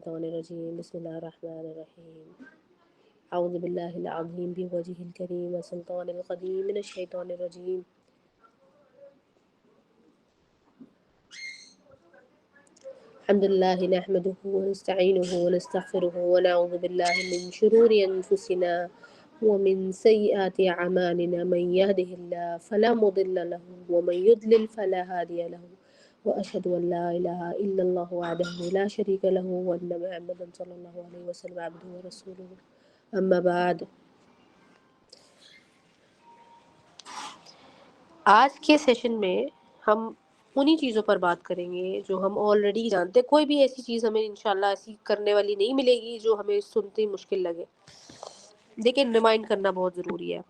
الشيطان الرجيم بسم الله الرحمن الرحيم أعوذ بالله العظيم بوجهه الكريم وسلطان القديم من الشيطان الرجيم الحمد لله نحمده ونستعينه ونستغفره ونعوذ بالله من شرور أنفسنا ومن سيئات أعمالنا من يهده الله فلا مضل له ومن يضلل فلا هادي له وأشهد أن لا إله إلا الله وحده لا شريك له وأن محمدا صلى الله عليه وسلم عبده ورسوله أما بعد. آج کے سیشن میں ہم انہی چیزوں پر بات کریں گے جو ہم آلریڈی جانتے ہیں. کوئی بھی ایسی چیز ہمیں انشاءاللہ ایسی کرنے والی نہیں ملے گی جو ہمیں سنتے مشکل لگے، لیکن ریمائنڈ کرنا بہت ضروری ہے.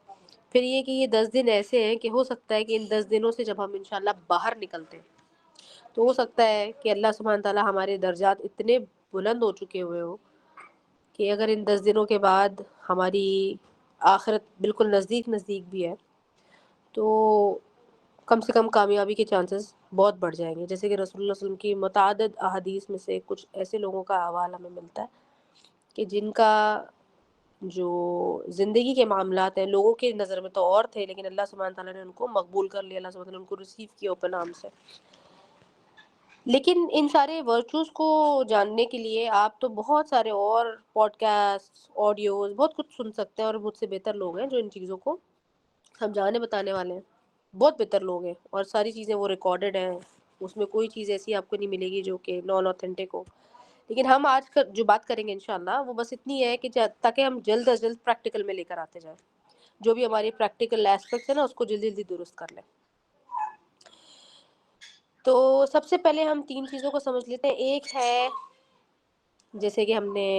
پھر یہ کہ یہ 10 دن ایسے ہیں کہ ہو سکتا ہے کہ ان 10 دنوں سے جب ہم انشاءاللہ باہر نکلتے ہیں تو ہو سکتا ہے کہ اللہ سبحانہ تعالیٰ ہمارے درجات اتنے بلند ہو چکے ہوئے ہو کہ اگر ان 10 دنوں کے بعد ہماری آخرت بالکل نزدیک بھی ہے تو کم سے کم کامیابی کے چانسز بہت بڑھ جائیں گے. جیسے کہ رسول اللہ صلی اللہ علیہ وسلم کی متعدد احادیث میں سے کچھ ایسے لوگوں کا احوال ہمیں ملتا ہے کہ جن کا جو زندگی کے معاملات ہیں لوگوں کی نظر میں تو اور تھے، لیکن اللہ سبحانہ تعالیٰ نے ان کو مقبول کر لیا، اللہ سبحانہ تعالیٰ نے ان کو ریسیو کیا اوپن آرم سے. لیکن ان سارے ورچوز کو جاننے کے لیے آپ تو بہت سارے اور پوڈ کاسٹ، آڈیوز، بہت کچھ سن سکتے ہیں، اور مجھ سے بہتر لوگ ہیں جو ان چیزوں کو سمجھانے بتانے والے ہیں. بہت بہتر لوگ ہیں اور ساری چیزیں وہ ریکارڈڈ ہیں، اس میں کوئی چیز ایسی آپ کو نہیں ملے گی جو کہ نان اوتھینٹک ہو. لیکن ہم آج جو بات کریں گے انشاءاللہ وہ بس اتنی ہے کہ تاکہ ہم جلد از جلد پریکٹیکل میں لے کر آتے جائیں، جو بھی ہماری پریکٹیکل ایسپیکٹس ہیں نا اس کو جلدی جلدی درست کر لیں. تو سب سے پہلے ہم 3 چیزوں کو سمجھ لیتے ہیں. ایک ہے جیسے کہ ہم نے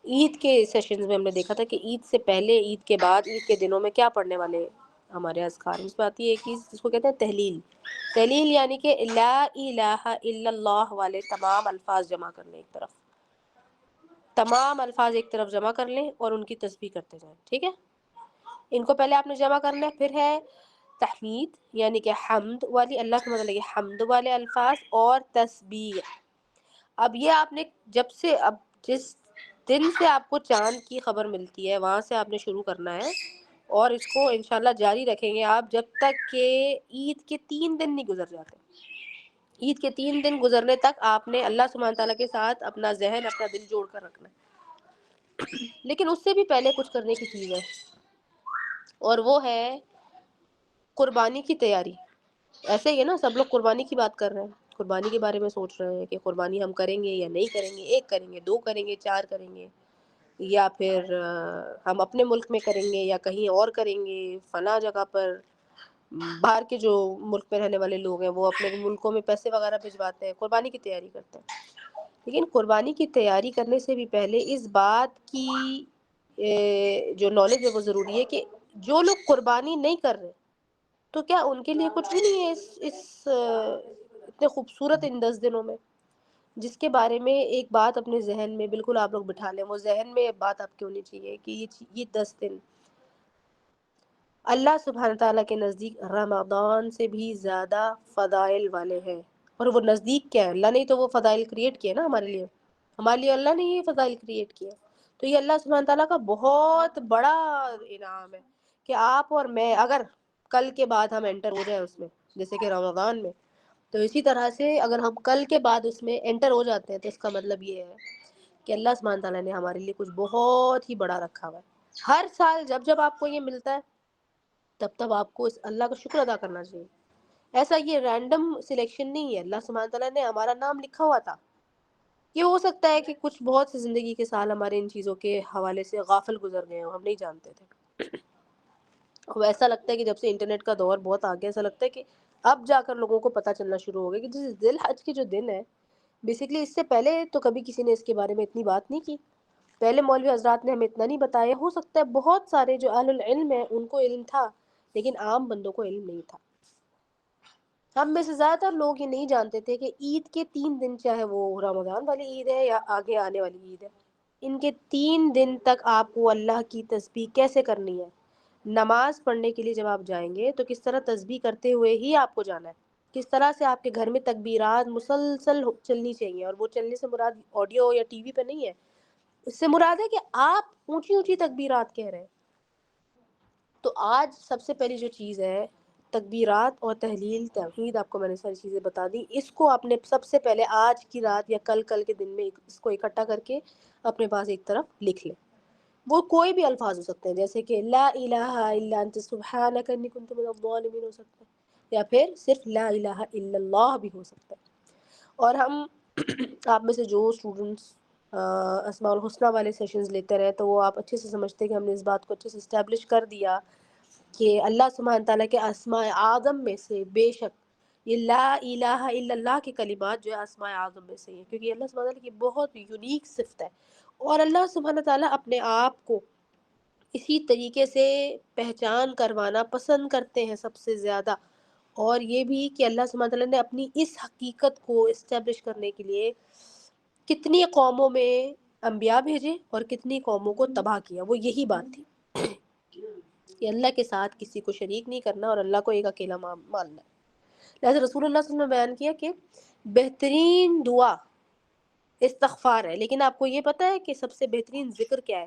عید کے سیشنز میں ہم نے دیکھا تھا کہ عید سے پہلے، عید کے بعد، عید کے دنوں میں کیا پڑھنے والے ہمارے اذکار. اس میں آتی ہے ایک چیز جس کو کہتے ہیں تحلیل. تحلیل یعنی کہ لا الہ الا اللہ والے تمام الفاظ جمع کرنے ایک طرف، تمام الفاظ ایک طرف جمع کر لیں اور ان کی تسبیح کرتے جائیں. ٹھیک ہے، ان کو پہلے آپ نے جمع کرنا ہے. پھر ہے تحمید یعنی کہ حمد والی، اللہ کے مطلب حمد والے الفاظ، اور تسبیح. اب یہ آپ نے جب سے، اب جس دن سے آپ کو چاند کی خبر ملتی ہے وہاں سے آپ نے شروع کرنا ہے، اور اس کو انشاءاللہ جاری رکھیں گے آپ جب تک کہ عید کے 3 دن نہیں گزر جاتے. عید کے 3 دن گزرنے تک آپ نے اللہ سبحانہ تعالیٰ کے ساتھ اپنا ذہن، اپنا دل جوڑ کر رکھنا ہے. لیکن اس سے بھی پہلے کچھ کرنے کی چیز ہے، اور وہ ہے قربانی کی تیاری. ایسے ہی ہے نا، سب لوگ قربانی کی بات کر رہے ہیں، قربانی کے بارے میں سوچ رہے ہیں کہ قربانی ہم کریں گے یا نہیں کریں گے، 1 کریں گے، 2 کریں گے، 4 کریں گے، یا پھر ہم اپنے ملک میں کریں گے یا کہیں اور کریں گے فلاں جگہ پر. باہر کے جو ملک میں رہنے والے لوگ ہیں وہ اپنے ملکوں میں پیسے وغیرہ بھجواتے ہیں، قربانی کی تیاری کرتے ہیں. لیکن قربانی کی تیاری کرنے سے بھی پہلے اس بات کی جو نالج ہے وہ ضروری ہے کہ جو لوگ قربانی نہیں کر رہے تو کیا ان کے لیے کچھ بھی نہیں ہے اس اتنے خوبصورت ان 10 دنوں میں، جس کے بارے میں ایک بات اپنے ذہن میں بالکل آپ لوگ بٹھا لیں. وہ ذہن میں بات آپ کی ہونی چاہیے کہ یہ 10 دن اللہ سبحانہ تعالیٰ کے نزدیک رمضان سے بھی زیادہ فضائل والے ہیں. اور وہ نزدیک کیا ہے؟ اللہ نے تو وہ فضائل کریٹ کیے نا ہمارے لیے اللہ نے یہ فضائل کریٹ کیے. تو یہ اللہ سبحانہ تعالیٰ کا بہت بڑا انعام ہے کہ آپ اور میں اگر کل کے بعد ہم انٹر ہو جائیں اس میں، جیسے کہ رمضان میں، تو اسی طرح سے اگر ہم کل کے بعد اس میں انٹر ہو جاتے ہیں تو اس کا مطلب یہ ہے کہ اللہ سبحانہ تعالیٰ نے ہمارے لیے کچھ بہت ہی بڑا رکھا ہوا ہے. ہر سال جب جب آپ کو یہ ملتا ہے تب آپ کو اس اللہ کا شکر ادا کرنا چاہیے. ایسا یہ رینڈم سلیکشن نہیں ہے، اللہ سبحانہ تعالیٰ نے ہمارا نام لکھا ہوا تھا. یہ ہو سکتا ہے کہ کچھ بہت سی زندگی کے سال ہمارے ان چیزوں کے حوالے سے غافل گزر گئے ہوں، ہم نہیں جانتے تھے. اب ایسا لگتا ہے کہ جب سے انٹرنیٹ کا دور بہت آگے، ایسا لگتا ہے کہ اب جا کر لوگوں کو پتہ چلنا شروع ہو گیا کہ جس ذی الحج کے جو دن ہے، بیسیکلی اس سے پہلے تو کبھی کسی نے اس کے بارے میں اتنی بات نہیں کی. پہلے مولوی حضرات نے ہمیں اتنا نہیں بتایا. ہو سکتا ہے بہت سارے جو اہل العلم ہیں ان کو علم تھا، لیکن عام بندوں کو علم نہیں تھا. ہم میں سے زیادہ تر لوگ یہ نہیں جانتے تھے کہ عید کے 3 دن، چاہے وہ رمضان والی عید ہے یا آگے آنے والی عید ہے، ان کے 3 دن تک آپ کو اللہ کی تسبیح کیسے کرنی ہے. نماز پڑھنے کے لیے جب آپ جائیں گے تو کس طرح تسبیح کرتے ہوئے ہی آپ کو جانا ہے. کس طرح سے آپ کے گھر میں تکبیرات مسلسل چلنی چاہیے، اور وہ چلنے سے مراد آڈیو یا ٹی وی پہ نہیں ہے، اس سے مراد ہے کہ آپ اونچی اونچی تکبیرات کہہ رہے ہیں. تو آج سب سے پہلی جو چیز ہے تکبیرات اور تحلیل توحید، آپ کو میں نے ساری چیزیں بتا دی، اس کو آپ نے سب سے پہلے آج کی رات یا کل کے دن میں اس کو اکٹھا کر کے اپنے پاس ایک طرف لکھ لیں. وہ کوئی بھی الفاظ ہو سکتے ہیں، جیسے کہ لا الہ الا انت سبحانک انی کنت من الظالمین ہو سکتا ہے، یا پھر صرف لا الہ الا اللہ بھی ہو سکتا ہے. اور ہم آپ میں سے جو اسٹوڈنٹس اسماء الحسنہ والے سیشنز لیتے رہے تو وہ آپ اچھے سے سمجھتے ہیں کہ ہم نے اس بات کو اچھے سے اسٹیبلش کر دیا کہ اللہ سبحانہ تعالیٰ کے اسماء اعظم میں سے بے شک یہ لا الہ الا اللہ کے کلمات جو ہے اسماء اعظم میں سے ہیں، کیونکہ اللہ سبحانہ تعالیٰ کی بہت یونیک صفت ہے، اور اللہ سبحانہ تعالیٰ اپنے آپ کو اسی طریقے سے پہچان کروانا پسند کرتے ہیں سب سے زیادہ. اور یہ بھی کہ اللہ سبحانہ تعالیٰ نے اپنی اس حقیقت کو اسٹیبلش کرنے کے لیے کتنی قوموں میں انبیاء بھیجے اور کتنی قوموں کو تباہ کیا. وہ یہی بات تھی کہ اللہ کے ساتھ کسی کو شریک نہیں کرنا اور اللہ کو ایک اکیلا ماننا. لہذا رسول اللہ صلی اللہ علیہ وسلم نے بیان کیا کہ بہترین دعا استغفار ہے، لیکن آپ کو یہ پتہ ہے کہ سب سے بہترین ذکر کیا ہے؟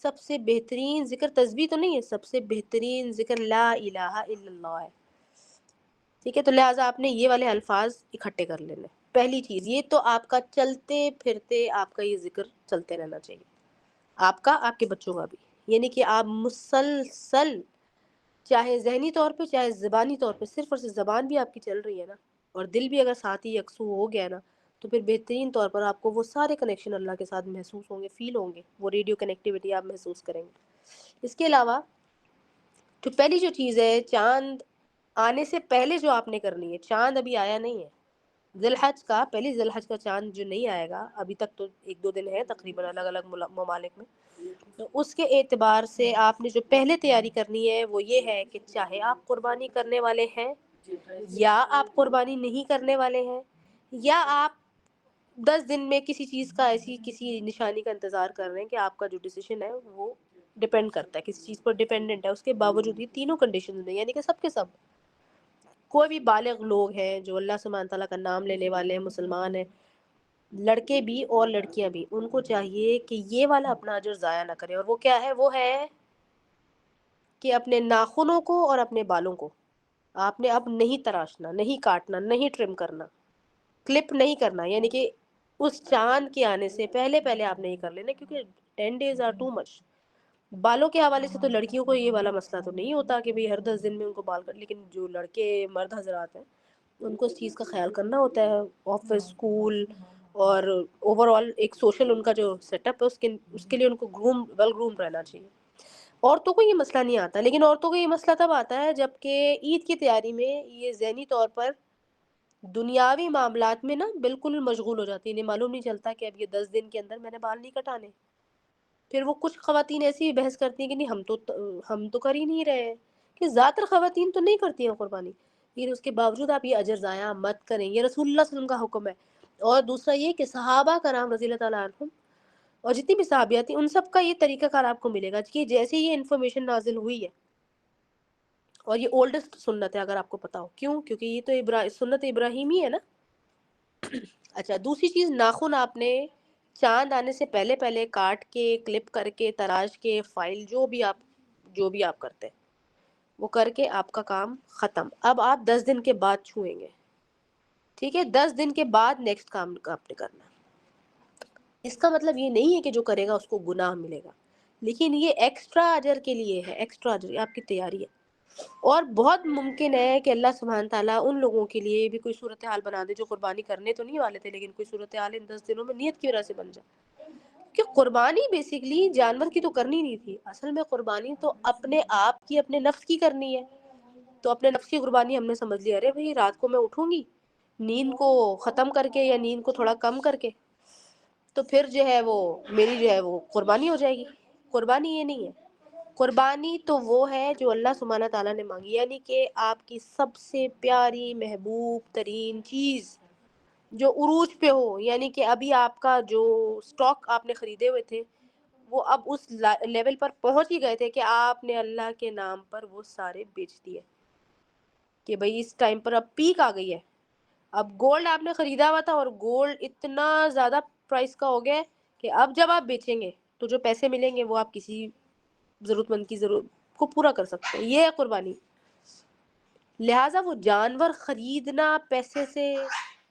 سب سے بہترین ذکر تسبیح تو نہیں ہے، سب سے بہترین ذکر لا الہ الا اللہ ہے. ٹھیک ہے، تو لہٰذا آپ نے یہ والے الفاظ اکٹھے کر لینے. پہلی چیز یہ تو آپ کا چلتے پھرتے آپ کا یہ ذکر چلتے رہنا چاہیے، آپ کا آپ کے بچوں کا بھی، یعنی کہ آپ مسلسل چاہے ذہنی طور پہ چاہے زبانی طور پہ، صرف اور صرف زبان بھی آپ کی چل رہی ہے نا اور دل بھی اگر ساتھ ہی یکسو ہو گیا نا تو پھر بہترین طور پر آپ کو وہ سارے کنیکشن اللہ کے ساتھ محسوس ہوں گے، فیل ہوں گے، وہ ریڈیو کنیکٹیوٹی آپ محسوس کریں گے. اس کے علاوہ تو پہلی جو چیز ہے چاند آنے سے پہلے جو آپ نے کرنی ہے، چاند ابھی آیا نہیں ہے، ذی الحج کا پہلی ذی الحج کا چاند جو نہیں آئے گا ابھی تک، تو 1-2 دن ہے تقریباً الگ الگ ممالک میں، تو اس کے اعتبار سے آپ نے جو پہلے تیاری کرنی ہے وہ یہ ہے کہ چاہے آپ قربانی کرنے والے ہیں یا آپ قربانی نہیں کرنے والے ہیں، یا آپ 10 دن میں کسی چیز کا ایسی کسی نشانی کا انتظار کر رہے ہیں کہ آپ کا جو ڈیسیشن ہے وہ ڈیپینڈ کرتا ہے کسی چیز پر ڈیپینڈنٹ ہے، اس کے باوجود یہ تینوں کنڈیشنز میں، یعنی کہ سب کے سب کوئی بھی بالغ لوگ ہیں جو اللہ سبحانہ تعالیٰ کا نام لینے والے ہیں، مسلمان ہیں، لڑکے بھی اور لڑکیاں بھی، ان کو چاہیے کہ یہ والا اپنا اجر ضائع نہ کرے. اور وہ کیا ہے؟ وہ ہے کہ اپنے ناخنوں کو اور اپنے بالوں کو آپ نے اب نہیں تراشنا، نہیں کاٹنا، نہیں ٹرم کرنا، کلپ نہیں کرنا، یعنی کہ اس چاند کے آنے سے پہلے آپ نے یہ کر لینا، کیونکہ 10 days are too much. بالوں کے حوالے سے تو لڑکیوں کو یہ والا مسئلہ تو نہیں ہوتا کہ بھئی ہر 10 دن میں ان کو بال کر، لیکن جو لڑکے مرد حضرات ہیں ان کو اس چیز کا خیال کرنا ہوتا ہے، آفس، اسکول اور اوور آل ایک سوشل ان کا جو سیٹ اپ ہے اس کے لیے ان کو ویل گروم رہنا چاہیے. عورتوں کو یہ مسئلہ نہیں آتا، لیکن عورتوں کو یہ مسئلہ تب آتا ہے جب کہ عید کی تیاری میں یہ ذہنی طور پر دنیاوی معاملات میں نا بالکل مشغول ہو جاتی ہے، انہیں معلوم نہیں چلتا کہ اب یہ 10 دن کے اندر میں نے بال نہیں کٹانے. پھر وہ کچھ خواتین ایسی بحث کرتی ہیں کہ نہیں ہم تو کر ہی نہیں رہے ہیں، کہ زیادہ تر خواتین تو نہیں کرتی ہیں قربانی، لیکن اس کے باوجود آپ یہ اجر ضائع مت کریں، یہ رسول اللہ صلی اللہ علیہ وسلم کا حکم ہے. اور دوسرا یہ کہ صحابہ کرام رضی اللہ تعالیٰ عنہم اور جتنی بھی صحابیات تھیں ان سب کا یہ طریقہ کار آپ کو ملے گا کہ جیسے یہ انفارمیشن نازل ہوئی ہے، اور یہ اولڈسٹ سنت ہے اگر آپ کو پتا ہو، کیوں؟ کیونکہ یہ تو سنت ابراہیمی ہے نا. اچھا، دوسری چیز، ناخن آپ نے چاند آنے سے پہلے کاٹ کے، کلپ کر کے، تراش کے، فائل جو بھی آپ کرتے ہیں وہ کر کے آپ کا کام ختم. اب آپ 10 دن کے بعد چھوئیں گے، ٹھیک ہے؟ 10 دن کے بعد نیکسٹ کام آپ نے کرنا. اس کا مطلب یہ نہیں ہے کہ جو کرے گا اس کو گناہ ملے گا، لیکن یہ ایکسٹرا اجر کے لیے ہے، ایکسٹرا اجر، یہ آپ کی تیاری ہے. اور بہت ممکن ہے کہ اللہ سبحانہ تعالیٰ ان لوگوں کے لیے بھی کوئی صورتحال بنا دے جو قربانی کرنے تو نہیں والے تھے، لیکن کوئی صورتحال ان 10 دنوں میں نیت کی وجہ سے بن جائے. کہ قربانی بیسیکلی جانور کی تو کرنی نہیں تھی، اصل میں قربانی تو اپنے آپ کی، اپنے نفس کی کرنی ہے. تو اپنے نفس کی قربانی ہم نے سمجھ لیا، ارے بھئی رات کو میں اٹھوں گی نیند کو ختم کر کے یا نیند کو تھوڑا کم کر کے، تو پھر جو ہے وہ میری جو ہے وہ قربانی ہو جائے گی. قربانی یہ نہیں ہے. قربانی تو وہ ہے جو اللہ سبحانہ تعالیٰ نے مانگی، یعنی کہ آپ کی سب سے پیاری محبوب ترین چیز جو عروج پہ ہو، یعنی کہ ابھی آپ کا جو سٹاک آپ نے خریدے ہوئے تھے وہ اب اس لیول پر پہنچ ہی گئے تھے کہ آپ نے اللہ کے نام پر وہ سارے بیچ دیے. کہ بھائی اس ٹائم پر اب پیک آ گئی ہے. اب گولڈ آپ نے خریدا ہوا تھا اور گولڈ اتنا زیادہ پرائس کا ہو گیا ہے کہ اب جب آپ بیچیں گے تو جو پیسے ملیں گے وہ آپ کسی ضرورت مند کی ضرورت کو پورا کر سکتے ہیں. یہ ہے قربانی. لہٰذا وہ جانور خریدنا پیسے سے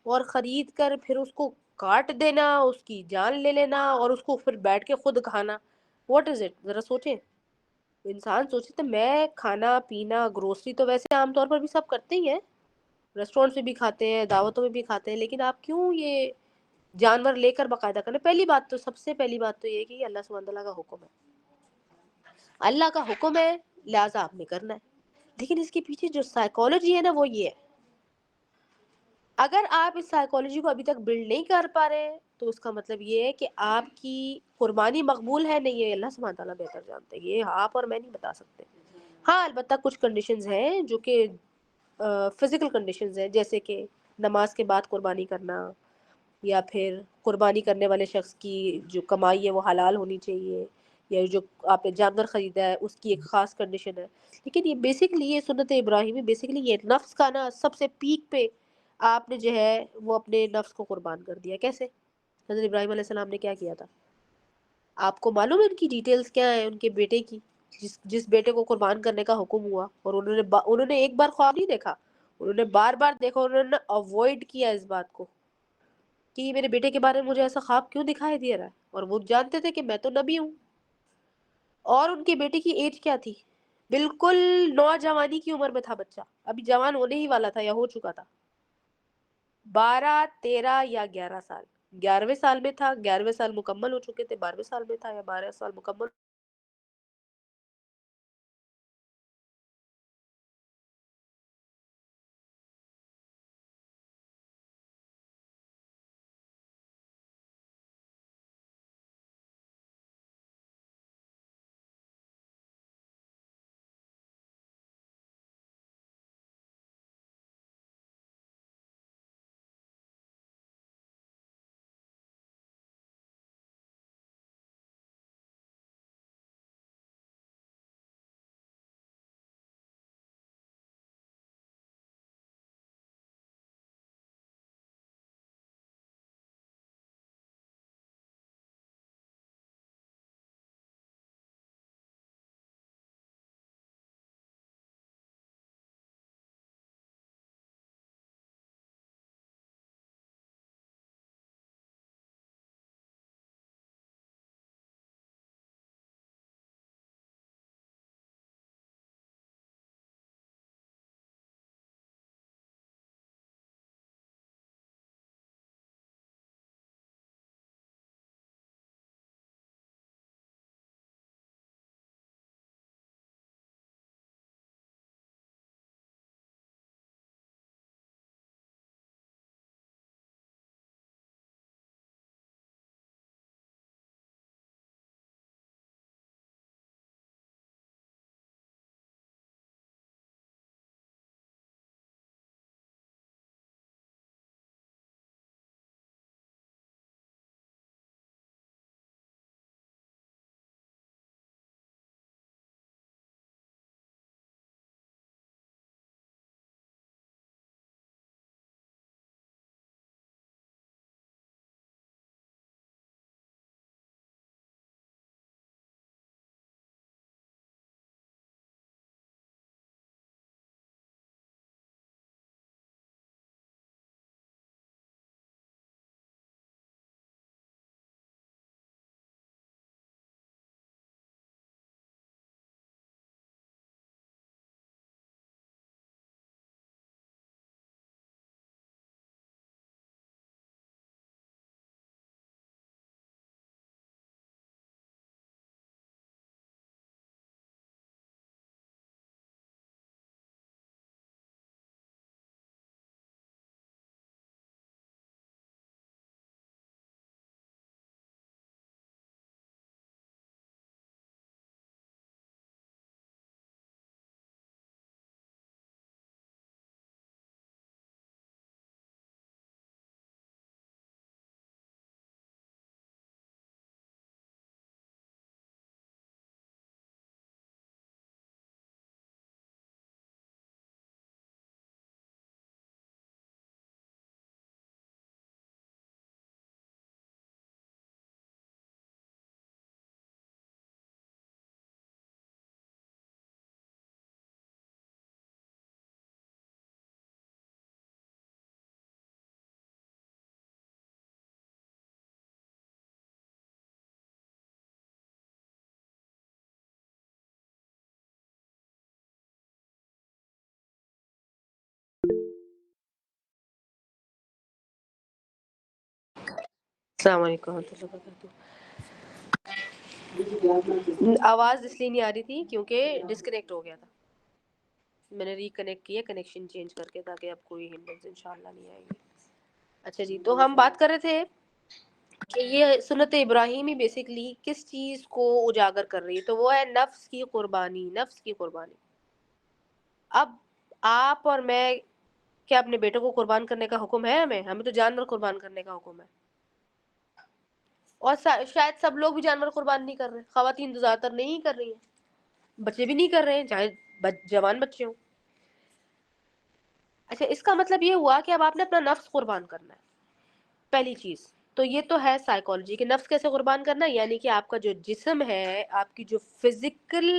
اور خرید کر پھر اس کو کاٹ دینا, اس کی جان لے لینا اور اس کو پھر بیٹھ کے خود کھانا, واٹ از اٹ؟ ذرا سوچیں. انسان سوچے تو میں کھانا پینا گروسری تو ویسے عام طور پر بھی سب کرتے ہی ہیں, ریسٹورینٹ سے بھی کھاتے ہیں, دعوتوں میں بھی کھاتے ہیں, لیکن آپ کیوں یہ جانور لے کر باقاعدہ کرنا؟ پہلی بات تو, سب سے پہلی بات تو یہ کہ اللہ سبحانہ تعالیٰ کا حکم ہے, اللہ کا حکم ہے, لہٰذا آپ نے کرنا ہے. لیکن اس کے پیچھے جو سائیکالوجی ہے نا وہ یہ ہے. اگر آپ اس سائیکالوجی کو ابھی تک بلڈ نہیں کر پا رہے تو اس کا مطلب یہ ہے کہ آپ کی قربانی مقبول ہے نہیں, یہ اللہ سبحانہ تعالیٰ بہتر جانتے ہیں, یہ آپ اور میں نہیں بتا سکتے. ہاں البتہ کچھ کنڈیشنز ہیں جو کہ فزیکل کنڈیشنز ہیں, جیسے کہ نماز کے بعد قربانی کرنا, یا پھر قربانی کرنے والے شخص کی جو کمائی ہے وہ حلال ہونی چاہیے, یا جو آپ نے جانور خریدا ہے اس کی ایک خاص کنڈیشن ہے. لیکن یہ بیسکلی یہ سنت ابراہیمی بیسکلی یہ نفس کا نا سب سے پیک پہ آپ نے جو ہے وہ اپنے نفس کو قربان کر دیا. کیسے؟ حضرت ابراہیم علیہ السلام نے کیا کیا تھا؟ آپ کو معلوم ہے ان کی ڈیٹیلز کیا ہیں؟ ان کے بیٹے کی, جس بیٹے کو قربان کرنے کا حکم ہوا, اور انہوں نے ایک بار خواب نہیں دیکھا, انہوں نے بار بار دیکھا, انہوں نے اوائڈ کیا اس بات کو کہ یہ میرے بیٹے کے بارے میں مجھے ایسا خواب کیوں دکھائی دے رہا ہے, اور وہ جانتے تھے کہ میں تو نبی ہوں. اور ان کے بیٹے کی ایج کیا تھی؟ بالکل نوجوانی کی عمر میں تھا بچہ, ابھی جوان ہونے ہی والا تھا یا ہو چکا تھا, 12 13 یا 11 سال. 11ویں سال میں تھا, 11ویں سال مکمل ہو چکے تھے, 12ویں سال میں تھا یا 12 سال مکمل السلام علیکم ورحمۃ اللہ وبرکاتہ. آواز اس لیے نہیں آ رہی تھی کیونکہ ڈسکنیکٹ ہو گیا تھا. میں نے ریکنیکٹ کیا کنیکشن چینج کر کے تاکہ اب کوئی ہنڈرنس انشاءاللہ نہیں آئے گی. اچھا جی, تو ہم بات کر رہے تھے کہ یہ سنت ابراہیمی بیسکلی کس چیز کو اجاگر کر رہی ہے, تو وہ ہے نفس کی قربانی. نفس کی قربانی. اب آپ اور میں کیا اپنے بیٹوں کو قربان کرنے کا حکم ہے ہمیں تو جانور قربان کرنے کا حکم ہے. اور شاید سب لوگ بھی جانور قربان نہیں کر رہے. خواتین تو زیادہ تر نہیں کر رہی ہیں, بچے بھی نہیں کر رہے ہیں, چاہے جوان بچے ہوں. اچھا, اس کا مطلب یہ ہوا کہ اب آپ نے اپنا نفس قربان کرنا ہے, پہلی چیز. تو یہ تو ہے سائیکالوجی کہ نفس کیسے قربان کرنا ہے, یعنی کہ آپ کا جو جسم ہے, آپ کی جو فزیکل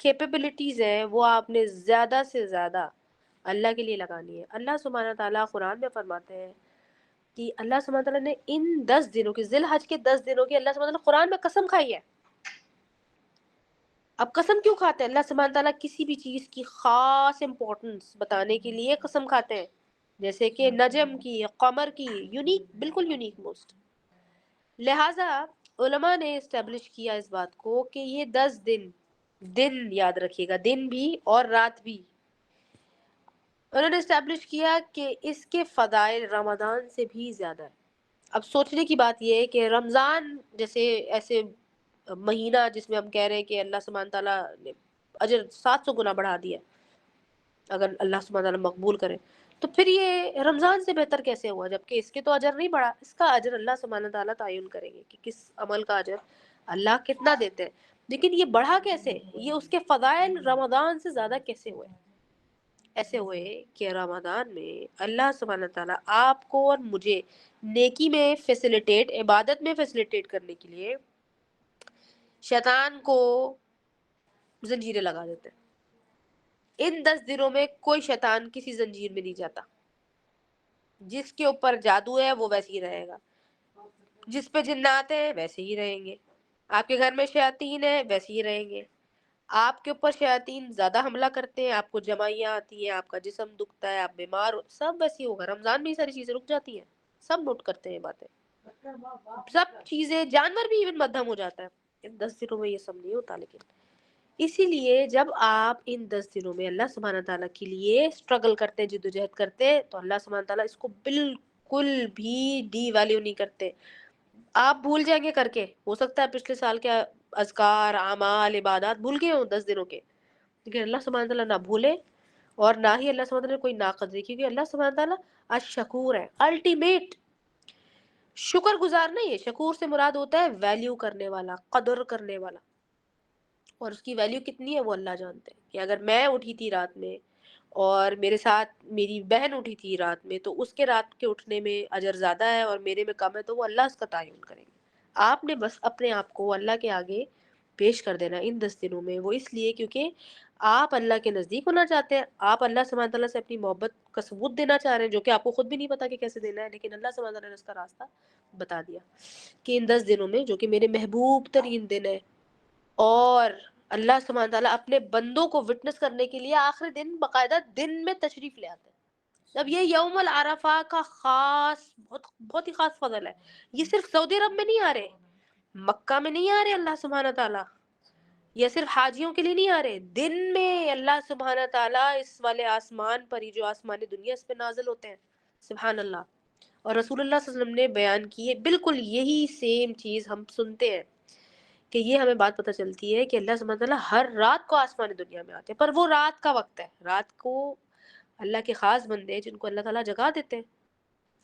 کیپیبلٹیز ہیں, وہ آپ نے زیادہ سے زیادہ اللہ کے لیے لگانی ہے. اللہ سبحانہ تعالیٰ قرآن میں فرماتے ہیں کہ اللہ سبحانہ تعالیٰ نے ان 10 دنوں کی, ذی الحج کے 10 دنوں کی اللہ سبحانہ تعالیٰ قرآن میں قسم کھائی ہے. اب قسم کیوں کھاتے ہیں اللہ سبحانہ تعالیٰ؟ کسی بھی چیز کی خاص امپورٹنس بتانے کے لیے قسم کھاتے ہیں, جیسے کہ نجم کی, قمر کی, یونیک, بالکل یونیک موسٹ. لہٰذا علماء نے اسٹیبلش کیا اس بات کو کہ یہ 10 دن یاد رکھیے گا, دن بھی اور رات بھی, انہوں نے اسٹیبلش کیا کہ اس کے فضائل رمضان سے بھی زیادہ ہے. اب سوچنے کی بات یہ ہے کہ رمضان جیسے ایسے مہینہ جس میں ہم کہہ رہے ہیں کہ اللہ سبحانہ تعالیٰ نے اجر 700 گنا بڑھا دیا اگر اللہ سبحانہ تعالیٰ مقبول کرے, تو پھر یہ رمضان سے بہتر کیسے ہوا جبکہ اس کے تو اجر نہیں بڑھا؟ اس کا اجر اللہ سبحانہ تعالیٰ تعین کریں گے کہ کس عمل کا اجر اللہ کتنا دیتے ہیں. لیکن یہ بڑھا کیسے, یہ اس کے فضائل رمضان سے زیادہ کیسے ہوئے؟ ایسے ہوئے کہ رمضان میں اللہ سبحانہ تعالیٰ آپ کو اور مجھے نیکی میں فیسیلیٹیٹ, عبادت میں فیسیلیٹیٹ کرنے کے لیے شیطان کو زنجیریں لگا دیتے ہیں. ان 10 دنوں میں کوئی شیطان کسی زنجیر میں نہیں جاتا. جس کے اوپر جادو ہے وہ ویسے ہی رہے گا, جس پہ جنات ہیں ویسے ہی رہیں گے, آپ کے گھر میں شیاطین ہیں ویسے ہی رہیں گے, آپ کے اوپر شیاطین زیادہ حملہ کرتے ہیں, آپ کو جمائیاں آتی ہیں, آپ کا جسم دکھتا ہے, آپ بیمار ہو, سب ویسے ہی ہوگا. رمضان میں یہ ساری چیزیں رک جاتی ہیں, سب نوٹ کرتے ہیں باتیں, سب چیزیں, جانور بھی ایون مدھم ہو جاتا ہے. ان 10 دنوں میں یہ سب نہیں ہوتا. لیکن اسی لیے جب آپ ان 10 دنوں میں اللہ سبحانہ تعالیٰ کے لیے اسٹرگل کرتے ہیں, جدوجہد کرتے ہیں, تو اللہ سبحانہ تعالیٰ اس کو بالکل بھی ڈی ویلیو نہیں کرتے. آپ بھول جائیں گے کر کے, ہو سکتا ہے پچھلے سال کے اذکار, اعمال, عبادات بھول گئے ہوں 10 دنوں کے, لیکن اللہ سبحانہ تعالیٰ نہ بھولے اور نہ ہی اللہ سبحانہ تعالیٰ کوئی ناقدری, کیونکہ اللہ سبحانہ تعالیٰ الشکور ہے, الٹیمیٹ شکر گزار نہیں ہے. شکور سے مراد ہوتا ہے ویلیو کرنے والا, قدر کرنے والا, اور اس کی ویلیو کتنی ہے وہ اللہ جانتے ہیں. کہ اگر میں اٹھی تھی رات میں اور میرے ساتھ میری بہن اٹھی تھی رات میں, تو اس کے رات کے اٹھنے میں اجر زیادہ ہے اور میرے میں کم ہے, تو وہ اللہ اس کا تعین کریں گے. آپ نے بس اپنے آپ کو اللہ کے آگے پیش کر دینا ان 10 دنوں میں. وہ اس لیے کیونکہ آپ اللہ کے نزدیک ہونا چاہتے ہیں, آپ اللہ سبحانہ تعالیٰ سے اپنی محبت کا ثبوت دینا چاہ رہے ہیں, جو کہ آپ کو خود بھی نہیں پتا کہ کیسے دینا ہے, لیکن اللہ سبحانہ تعالیٰ نے اس کا راستہ بتا دیا کہ ان 10 دنوں میں, جو کہ میرے محبوب ترین دن ہے, اور اللہ سبحانہ تعالیٰ اپنے بندوں کو وٹنس کرنے کے لیے آخری دن باقاعدہ دن میں تشریف لے آتے ہیں. اب یہ یوم العرفہ کا خاص بہت ہی خاص فضل ہے. یہ صرف سعودی عرب میں نہیں آ رہے, مکہ میں نہیں آ رہے اللہ سبحانہ تعالیٰ, یہ صرف حاجیوں کے لیے نہیں آ رہے, دن میں اللہ سبحانہ تعالیٰ اس والے آسمان پر, ہی جو آسمان دنیا, اس پہ نازل ہوتے ہیں. سبحان اللہ. اور رسول اللہ صلی اللہ علیہ وسلم نے بیان کی ہے بالکل یہی سیم چیز ہم سنتے ہیں, کہ یہ ہمیں بات پتہ چلتی ہے کہ اللہ سبحانہ تعالیٰ ہر رات کو آسمان دنیا میں آتے ہیں, پر وہ رات کا وقت ہے. رات کو اللہ کے خاص بندے جن کو اللہ تعالیٰ جگا دیتے ہیں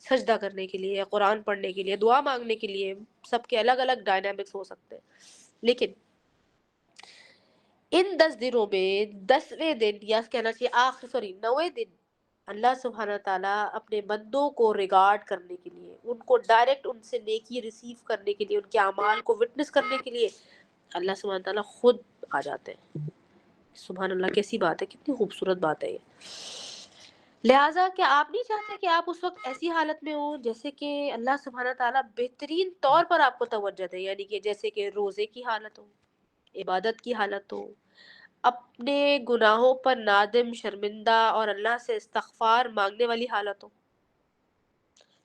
سجدہ کرنے کے لیے, قرآن پڑھنے کے لیے, دعا مانگنے کے لیے, سب کے الگ الگ ڈائنامکس ہو سکتے ہیں. لیکن ان 10 دنوں میں 10ویں دن, یا کہنا چاہیے 9ویں دن, اللہ سبحانہ تعالیٰ اپنے بندوں کو ریگارڈ کرنے کے لیے, ان کو ڈائریکٹ ان سے نیکی ریسیو کرنے کے لیے, ان کے اعمال کو وٹنس کرنے کے لیے اللہ سبحانہ تعالیٰ خود آ جاتے ہیں. سبحان اللہ, کیسی بات ہے, کتنی خوبصورت بات ہے یہ. لہٰذا کہ آپ نہیں چاہتے کہ آپ اس وقت ایسی حالت میں ہوں جیسے کہ اللہ سبحانہ تعالیٰ بہترین طور پر آپ کو توجہ دے, یعنی کہ جیسے کہ روزے کی حالت ہو, عبادت کی حالت ہو, اپنے گناہوں پر نادم, شرمندہ اور اللہ سے استغفار مانگنے والی حالت ہو.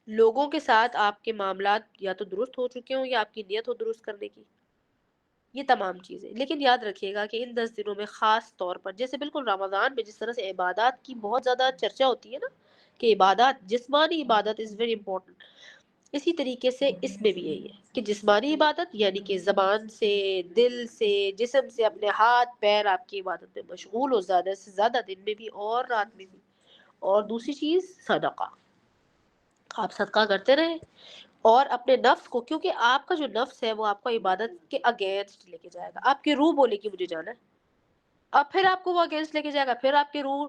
لوگوں کے ساتھ آپ کے معاملات یا تو درست ہو چکے ہوں یا آپ کی نیت ہو درست کرنے کی، یہ تمام چیزیں. لیکن یاد رکھیے گا کہ ان 10 دنوں میں خاص طور پر، جیسے بالکل رمضان میں جس طرح سے عبادات کی بہت زیادہ چرچا ہوتی ہے نا، کہ عبادات، جسمانی عبادت از ویری امپورٹنٹ، اسی طریقے سے اس میں بھی یہی ہے کہ جسمانی عبادت یعنی کہ زبان سے، دل سے، جسم سے، اپنے ہاتھ پیر آپ کی عبادت میں مشغول ہو زیادہ سے زیادہ، دن میں بھی اور رات میں بھی. اور دوسری چیز صدقہ، آپ صدقہ کرتے رہیں. اور اپنے نفس کو، کیونکہ آپ کا جو نفس ہے وہ آپ کو عبادت کے اگینسٹ لے کے جائے گا. آپ کی روح بولے کہ مجھے جانا ہے، اب پھر آپ کو وہ اگینسٹ لے کے جائے گا، پھر آپ کی روح،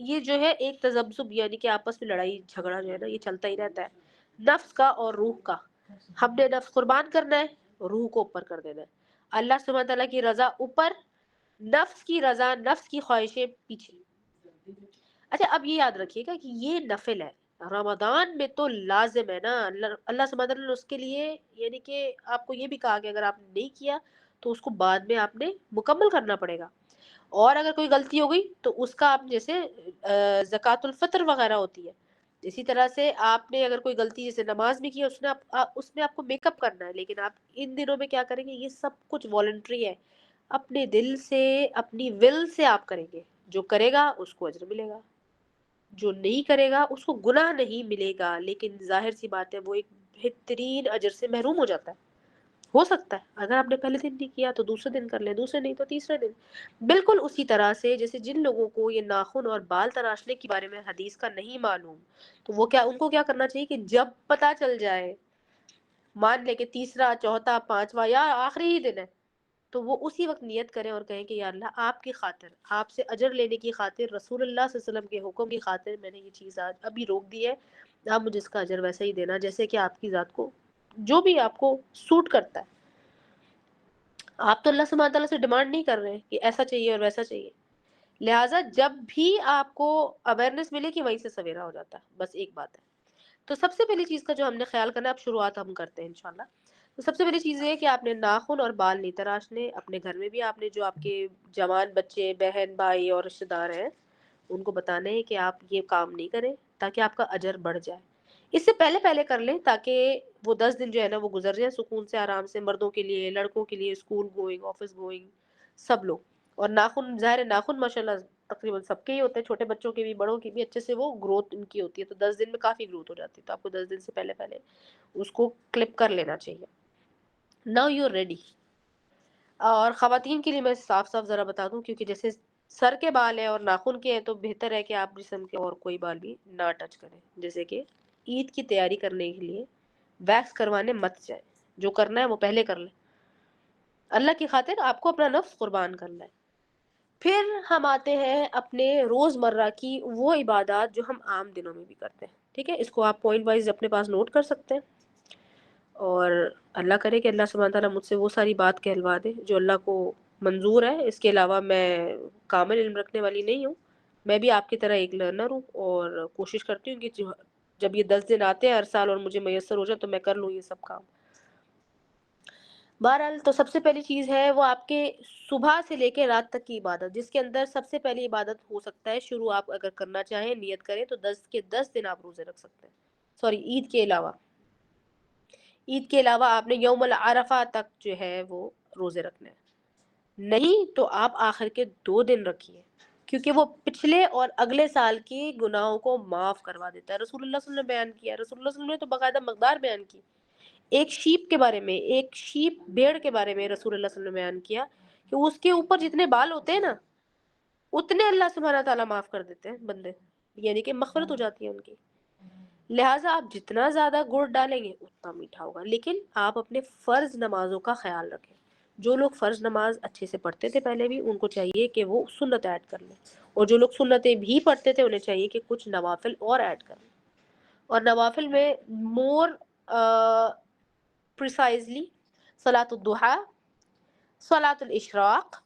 یہ جو ہے ایک تذبذب یعنی کہ آپس میں لڑائی جھگڑا جو ہے نا، یہ چلتا ہی رہتا ہے نفس کا اور روح کا. ہم نے نفس قربان کرنا ہے، روح کو اوپر کر دینا ہے. اللہ سبحانہ تعالیٰ کی رضا اوپر، نفس کی رضا، نفس کی خواہشیں پیچھے. اچھا اب یہ یاد رکھیے گا کہ یہ نفل ہے، رمضان میں تو لازم ہے نا. اللہ سبحانہ تعالیٰ نے اس کے لیے یعنی کہ آپ کو یہ بھی کہا کہ اگر آپ نے نہیں کیا تو اس کو بعد میں آپ نے مکمل کرنا پڑے گا. اور اگر کوئی غلطی ہو گئی تو اس کا آپ جیسے زکوٰۃ الفطر وغیرہ ہوتی ہے، اسی طرح سے آپ نے اگر کوئی غلطی جیسے نماز بھی کی ہے، اس میں آپ کو میک اپ کرنا ہے. لیکن آپ ان دنوں میں کیا کریں گے؟ یہ سب کچھ والنٹری ہے، اپنے دل سے، اپنی ول سے آپ کریں گے. جو کرے گا اس کو اجر ملے گا، جو نہیں کرے گا اس کو گناہ نہیں ملے گا. لیکن ظاہر سی بات ہے وہ ایک بہترین اجر سے محروم ہو جاتا ہے. ہو سکتا ہے اگر آپ نے پہلے دن نہیں کیا تو دوسرے دن کر لیں، دوسرے نہیں تو تیسرے دن. بالکل اسی طرح سے جیسے جن لوگوں کو یہ ناخن اور بال تراشنے کے بارے میں حدیث کا نہیں معلوم، تو وہ کیا، ان کو کیا کرنا چاہیے کہ جب پتہ چل جائے، مان لے کہ تیسرا، چوتھا، پانچواں یا آخری ہی دن ہے، تو وہ اسی وقت نیت کریں اور کہیں کہ یا اللہ آپ کی خاطر، آپ سے اجر لینے کی خاطر، رسول اللہ صلی اللہ علیہ وسلم کے حکم کی خاطر میں نے یہ چیز آج ابھی روک دی ہے، آپ مجھے اس کا اجر ویسا ہی دینا جیسے کہ آپ کی ذات کو جو بھی آپ کو سوٹ کرتا ہے. آپ تو اللہ سبحانہ تعالیٰ سے ڈیمانڈ نہیں کر رہے کہ ایسا چاہیے اور ویسا چاہیے. لہٰذا جب بھی آپ کو اویئرنیس ملے کہ وہیں سے سویرا ہو جاتا ہے. بس ایک بات ہے. تو سب سے پہلی چیز کا جو ہم نے خیال کرنا ہے، اب شروعات ہم کرتے ہیں انشاءاللہ. تو سب سے پہلی چیز یہ ہے کہ آپ نے ناخن اور بال نہیں تراشنے. اپنے گھر میں بھی آپ نے جو آپ کے جوان بچے، بہن، بھائی اور رشتے دار ہیں ان کو بتانا ہے کہ آپ یہ کام نہیں کریں تاکہ آپ کا اجر بڑھ جائے. اس سے پہلے پہلے کر لیں تاکہ وہ 10 دن جو ہے نا وہ گزر جائے سکون سے، آرام سے، مردوں کے لیے، لڑکوں کے لیے، اسکول گوئنگ، آفس گوئنگ، سب لوگ. اور ناخن، ظاہر ہے ناخن ماشاءاللہ تقریباً سب کے ہی ہوتے ہیں، چھوٹے بچوں کے بھی، بڑوں کی بھی، اچھے سے وہ گروتھ ان کی ہوتی ہے. تو 10 دن میں کافی گروتھ ہو جاتی ہے، تو آپ کو 10 دن سے پہلے پہلے اس کو کلپ کر لینا چاہیے. Now you ready. اور خواتین کے لیے میں صاف صاف ذرا بتا دوں، کیونکہ جیسے سر کے بال ہیں اور ناخن کے ہیں تو بہتر ہے کہ آپ جسم کے اور کوئی بال بھی نہ ٹچ کریں. جیسے کہ عید کی تیاری کرنے کے لیے ویکس کروانے مت جائیں، جو کرنا ہے وہ پہلے کر لیں. اللہ کی خاطر آپ کو اپنا نفس قربان کرنا ہے. پھر ہم آتے ہیں اپنے روز مرہ کی وہ عبادات جو ہم عام دنوں میں بھی کرتے ہیں. ٹھیک ہے، اس کو آپ پوائنٹ وائز اپنے پاس نوٹ کر سکتے ہیں. اور اللہ کرے کہ اللہ سبحانہ تعالیٰ مجھ سے وہ ساری بات کہلوا دے جو اللہ کو منظور ہے. اس کے علاوہ میں کامل علم رکھنے والی نہیں ہوں، میں بھی آپ کی طرح ایک لرنر ہوں، اور کوشش کرتی ہوں کہ جب یہ 10 دن آتے ہیں ہر سال اور مجھے میسر ہو جائے تو میں کر لوں یہ سب کام. بہرحال تو سب سے پہلی چیز ہے وہ آپ کے صبح سے لے کے رات تک کی عبادت، جس کے اندر سب سے پہلی عبادت ہو سکتا ہے شروع، آپ اگر کرنا چاہیں نیت کریں تو 10 کے 10 دن آپ روزے رکھ سکتے ہیں. سوری، عید کے علاوہ، عید کے علاوہ آپ نے یوم العرفہ تک جو ہے وہ روزے رکھنے ہیں. نہیں تو آپ آخر کے 2 دن رکھیے، کیونکہ وہ پچھلے اور اگلے سال کی گناہوں کو معاف کروا دیتا ہے. رسول اللہ صلی اللہ علیہ وسلم نے بیان کیا، رسول اللہ صلی اللہ علیہ وسلم نے تو باقاعدہ مقدار بیان کی. ایک شیپ کے بارے میں، ایک شیپ بھیڑ کے بارے میں رسول اللہ صلی اللہ علیہ وسلم نے بیان کیا کہ اس کے اوپر جتنے بال ہوتے ہیں نا اتنے اللہ سبحانہ تعالیٰ معاف کر دیتے ہیں بندے، یعنی کہ مغفرت ہو جاتی ہے ان کی. لہٰذا آپ جتنا زیادہ گڑ ڈالیں گے اتنا میٹھا ہوگا. لیکن آپ اپنے فرض نمازوں کا خیال رکھیں. جو لوگ فرض نماز اچھے سے پڑھتے تھے پہلے بھی، ان کو چاہیے کہ وہ سنت ایڈ کر لیں، اور جو لوگ سنتیں بھی پڑھتے تھے انہیں چاہیے کہ کچھ نوافل اور ایڈ کر لیں. اور نوافل میں مور پریسائزلی صلاۃ الضحیٰ، صلاۃ الاشراق،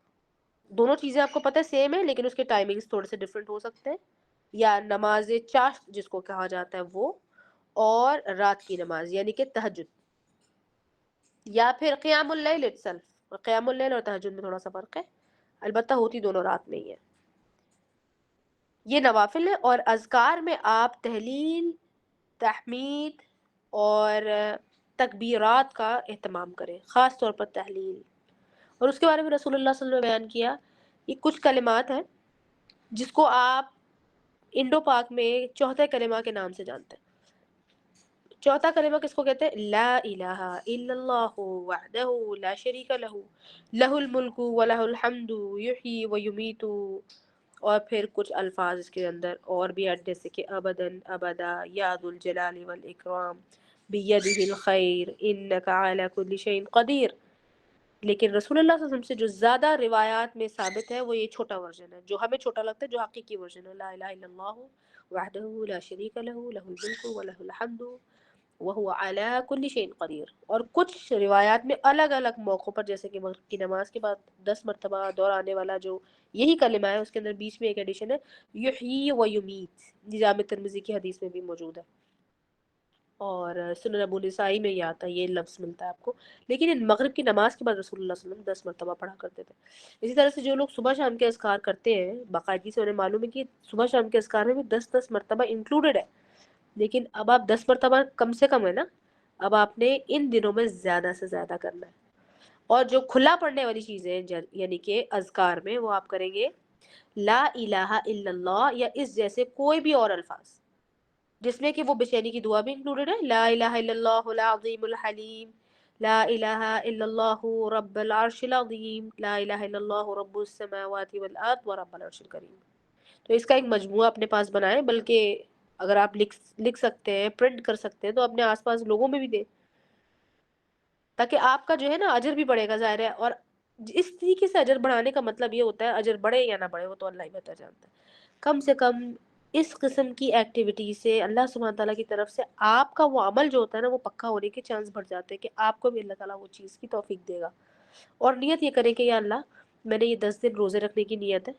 دونوں چیزیں آپ کو پتہ ہے سیم ہے، لیکن اس کے ٹائمنگز تھوڑے سے ڈفرینٹ ہو سکتے ہیں. یا نماز چاشت جس کو کہا جاتا ہے وہ، اور رات کی نماز یعنی کہ تہجد، یا پھر قیام اللیل اٹسلف. قیام اللیل اور تہجد میں تھوڑا سا فرق ہے، البتہ ہوتی دونوں رات میں ہی ہے. یہ نوافل ہے. اور اذکار میں آپ تہلیل، تحمید، اور تکبیرات کا اہتمام کریں، خاص طور پر تحلیل. اور اس کے بارے میں رسول اللہ صلی اللہ علیہ وسلم نے بیان کیا یہ کچھ کلمات ہیں جس کو آپ انڈو پاک میں چوتھے کلمہ کے نام سے جانتے ہیں. چوتھا کلمہ کس کو کہتے ہیں؟ لا الہ الا اللہ وحدہ لا شریک لہ لہ الملک ولہ الحمد یحیی ویمیت. اور پھر کچھ الفاظ اس کے اندر اور بھی ہیں جیسے کہ ابداً ابدا یا ذو الجلال والاکرام بیدہ الخیر انک علی کل شیء قدیر. لیکن رسول اللہ صلی اللہ علیہ وسلم سے جو زیادہ روایات میں ثابت ہے وہ یہ چھوٹا ورژن ہے، جو ہمیں چھوٹا لگتا ہے، جو حقیقی ورژن ہے لا الہ الا اللہ وحدہ لا شریک لہ لہ الملک ولہ الحمد وہو علی کل شیء قدیر. اور کچھ روایات میں الگ الگ موقعوں پر جیسے کہ مغرب کی نماز کے بعد 10 مرتبہ دہرانے والا جو یہی کلمہ ہے اس کے اندر بیچ میں ایک ایڈیشن ہے یحیی و یمیت، جامع ترمذی کی حدیث میں بھی موجود ہے، اور سنن ابو نسائی میں یہ آتا ہے، یہ لفظ ملتا ہے آپ کو. لیکن ان مغرب کی نماز کے بعد رسول اللہ صلی اللہ علیہ وسلم 10 مرتبہ پڑھا کرتے تھے. اسی طرح سے جو لوگ صبح شام کے اذکار کرتے ہیں باقاعدگی سے انہیں معلوم ہے کہ صبح شام کے اذکار میں بھی 10 مرتبہ انکلوڈڈ ہے. لیکن اب آپ 10 مرتبہ کم سے کم ہے نا، اب آپ نے ان دنوں میں زیادہ سے زیادہ کرنا ہے. اور جو کھلا پڑنے والی چیزیں یعنی کہ اذکار میں وہ آپ کریں گے لا الہ الا اللہ یا اس جیسے کوئی بھی اور الفاظ جس میں کہ وہ بے چینی کی دعا بھی انکلوڈڈ ہے، لا الہ الا اللہ العظیم الحلیم، لا الہ الا اللہ رب العرش العظیم، لا الہ الا اللہ رب السماوات والارض ورب العرش الکریم. تو اس کا ایک مجموعہ اپنے پاس بنائیں، بلکہ اگر آپ لکھ سکتے ہیں، پرنٹ کر سکتے ہیں تو اپنے آس پاس لوگوں میں بھی دیں تاکہ آپ کا جو ہے نا اجر بھی بڑھے گا. ظاہر ہے، اور اس طریقے سے اجر بڑھانے کا مطلب یہ ہوتا ہے اجر بڑھے یا نہ بڑھے وہ تو اللہ ہی بہتر جانتا ہے. کم سے کم اس قسم کی ایکٹیویٹی سے اللہ سبحانہ تعالیٰ کی طرف سے آپ کا وہ عمل جو ہوتا ہے نا وہ پکا ہونے کے چانس بڑھ جاتے ہیں کہ آپ کو بھی اللہ تعالیٰ وہ چیز کی توفیق دے گا. اور نیت یہ کریں کہ یا اللہ میں نے یہ 10 دن روزے رکھنے کی نیت ہے،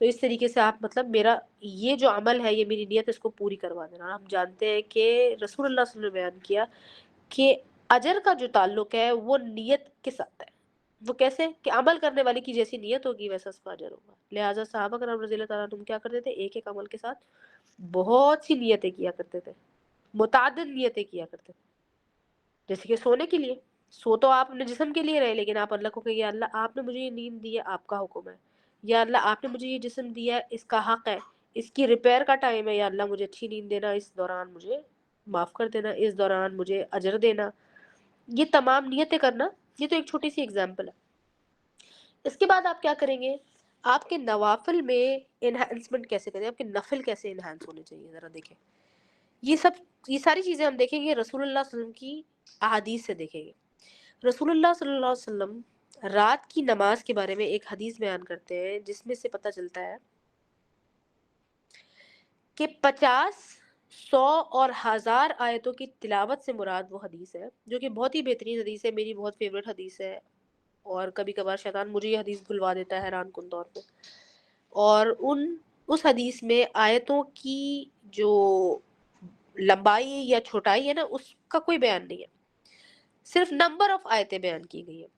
تو اس طریقے سے آپ مطلب میرا یہ جو عمل ہے یہ میری نیت اس کو پوری کروا دینا. ہم جانتے ہیں کہ رسول اللہ صلی اللہ علیہ وسلم نے بیان کیا کہ اجر کا جو تعلق ہے وہ نیت کے ساتھ ہے. وہ کیسے کہ عمل کرنے والے کی جیسی نیت ہوگی ویسا اس کا اجر ہوگا. لہٰذا صحابہ کرام رضی اللہ تعالیٰ عنہم کیا کرتے تھے؟ ایک ایک عمل کے ساتھ بہت سی نیتیں کیا کرتے تھے، متعدد نیتیں کیا کرتے تھے. جیسے کہ سونے کے لیے، سو تو آپ اپنے جسم کے لیے رہے لیکن آپ اللہ کو کہ یا اللہ آپ نے مجھے یہ نیند دی ہے، آپ کا حکم ہے، یا اللہ آپ نے مجھے یہ جسم دیا ہے، اس کا حق ہے، اس کی ریپیئر کا ٹائم ہے، یا اللہ مجھے اچھی نیند دینا، اس دوران مجھے معاف کر دینا، اس دوران مجھے اجر دینا. یہ تمام نیتیں کرنا، یہ تو ایک چھوٹی سی ایگزامپل ہے. اس کے بعد آپ کیا کریں گے؟ آپ کے نوافل میں انہانسمنٹ کیسے کریں، آپ کے نفل کیسے انہانس ہونے چاہیے، ذرا دیکھیں. یہ ساری چیزیں ہم دیکھیں گے رسول اللہ صلی اللہ علیہ وسلم کی احادیث سے دیکھیں گے. رسول اللہ صلی اللہ علیہ وسلم رات کی نماز کے بارے میں ایک حدیث بیان کرتے ہیں جس میں سے پتہ چلتا ہے کہ 50، 100 اور 1000 آیتوں کی تلاوت سے مراد وہ حدیث ہے جو کہ بہت ہی بہترین حدیث ہے، میری بہت فیوریٹ حدیث ہے. اور کبھی کبھار شیطان مجھے یہ حدیث بھلوا دیتا ہے حیران کن طور پہ. اور اس حدیث میں آیتوں کی جو لمبائی یا چھوٹائی ہے نا اس کا کوئی بیان نہیں ہے، صرف نمبر آف آیتیں بیان کی گئی ہیں.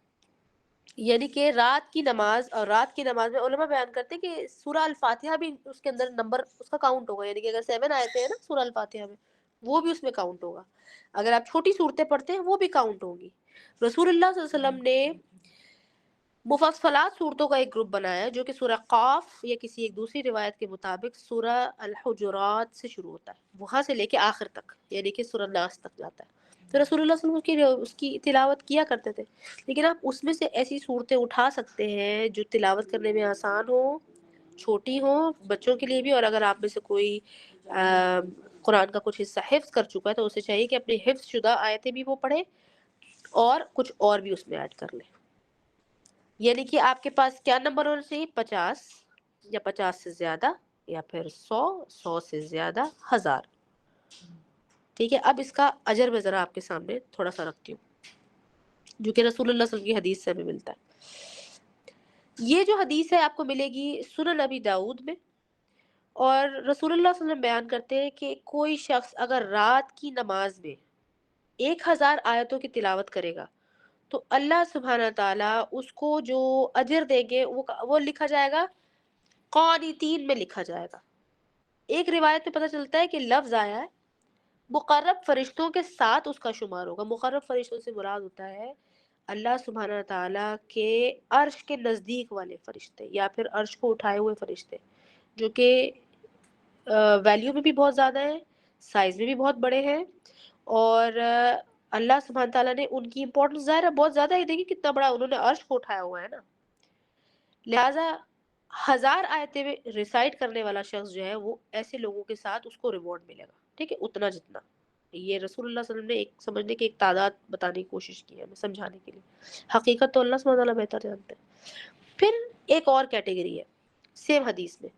یعنی کہ رات کی نماز، اور رات کی نماز میں علماء بیان کرتے ہیں کہ سورہ الفاتحہ بھی اس کے اندر نمبر اس کا کاؤنٹ ہوگا. یعنی کہ اگر 7 آیتیں ہیں نا سورہ الفاتحہ میں وہ بھی اس میں کاؤنٹ ہوگا. اگر آپ چھوٹی صورتیں پڑھتے ہیں وہ بھی کاؤنٹ ہوگی. رسول اللہ صلی اللہ علیہ وسلم نے مفصلات صورتوں کا ایک گروپ بنایا جو کہ سورہ قاف یا کسی ایک دوسری روایت کے مطابق سورہ الحجرات سے شروع ہوتا ہے، وہاں سے لے کے آخر تک یعنی کہ سورہ ناس تک جاتا ہے. تو رسول اللہ صلی اللہ علیہ وسلم اس کی تلاوت کیا کرتے تھے. لیکن آپ اس میں سے ایسی صورتیں اٹھا سکتے ہیں جو تلاوت کرنے میں آسان ہو، چھوٹی ہو بچوں کے لیے بھی، اور اگر آپ میں سے کوئی قرآن کا کچھ حصہ حفظ کر چکا ہے تو اسے چاہیے کہ اپنی حفظ شدہ آیتیں بھی وہ پڑھے اور کچھ اور بھی اس میں ایڈ کر لیں. یعنی کہ آپ کے پاس کیا نمبر ہونا چاہیے؟ 50 یا 50 سے زیادہ، یا پھر 100، 100 سے زیادہ، 1000. ٹھیک ہے. اب اس کا اجر میں ذرا آپ کے سامنے تھوڑا سا رکھتی ہوں جو کہ رسول اللہ صلی اللہ علیہ وسلم کی حدیث سے ہمیں ملتا ہے. یہ جو حدیث ہے آپ کو ملے گی سنن ابی داؤد میں، اور رسول اللہ صلی اللہ علیہ وسلم بیان کرتے ہیں کہ کوئی شخص اگر رات کی نماز میں 1000 آیتوں کی تلاوت کرے گا تو اللہ سبحانہ تعالیٰ اس کو جو اجر دیں گے وہ لکھا جائے گا قانتین میں لکھا جائے گا. ایک روایت میں پتہ چلتا ہے کہ لفظ آیا ہے مقرب فرشتوں کے ساتھ اس کا شمار ہوگا. مقرب فرشتوں سے مراد ہوتا ہے اللہ سبحانہ تعالیٰ کے عرش کے نزدیک والے فرشتے، یا پھر عرش کو اٹھائے ہوئے فرشتے، جو کہ ویلیو میں بھی بہت زیادہ ہیں، سائز میں بھی بہت بڑے ہیں، اور اللہ سبحانہ تعالیٰ نے ان کی امپورٹنس ظاہر ہے بہت زیادہ ہی، دیکھیں کتنا بڑا انہوں نے عرش کو اٹھایا ہوا ہے نا. لہٰذا 1000 آیتیں ریسائٹ کرنے والا شخص جو ہے وہ ایسے لوگوں کے ساتھ اس کو ریوارڈ ملے گا، ٹھیک ہے، اتنا جتنا. یہ رسول اللہ صلی اللہ علیہ وسلم نے ایک سمجھنے کی ایک تعداد بتانے کی کوشش کی ہے ہمیں سمجھانے کے لیے. حقیقت تو اللہ سبحانہ تعالیٰ بہتر جانتے ہیں. پھر ایک اور کیٹیگری ہے سیم حدیث میں،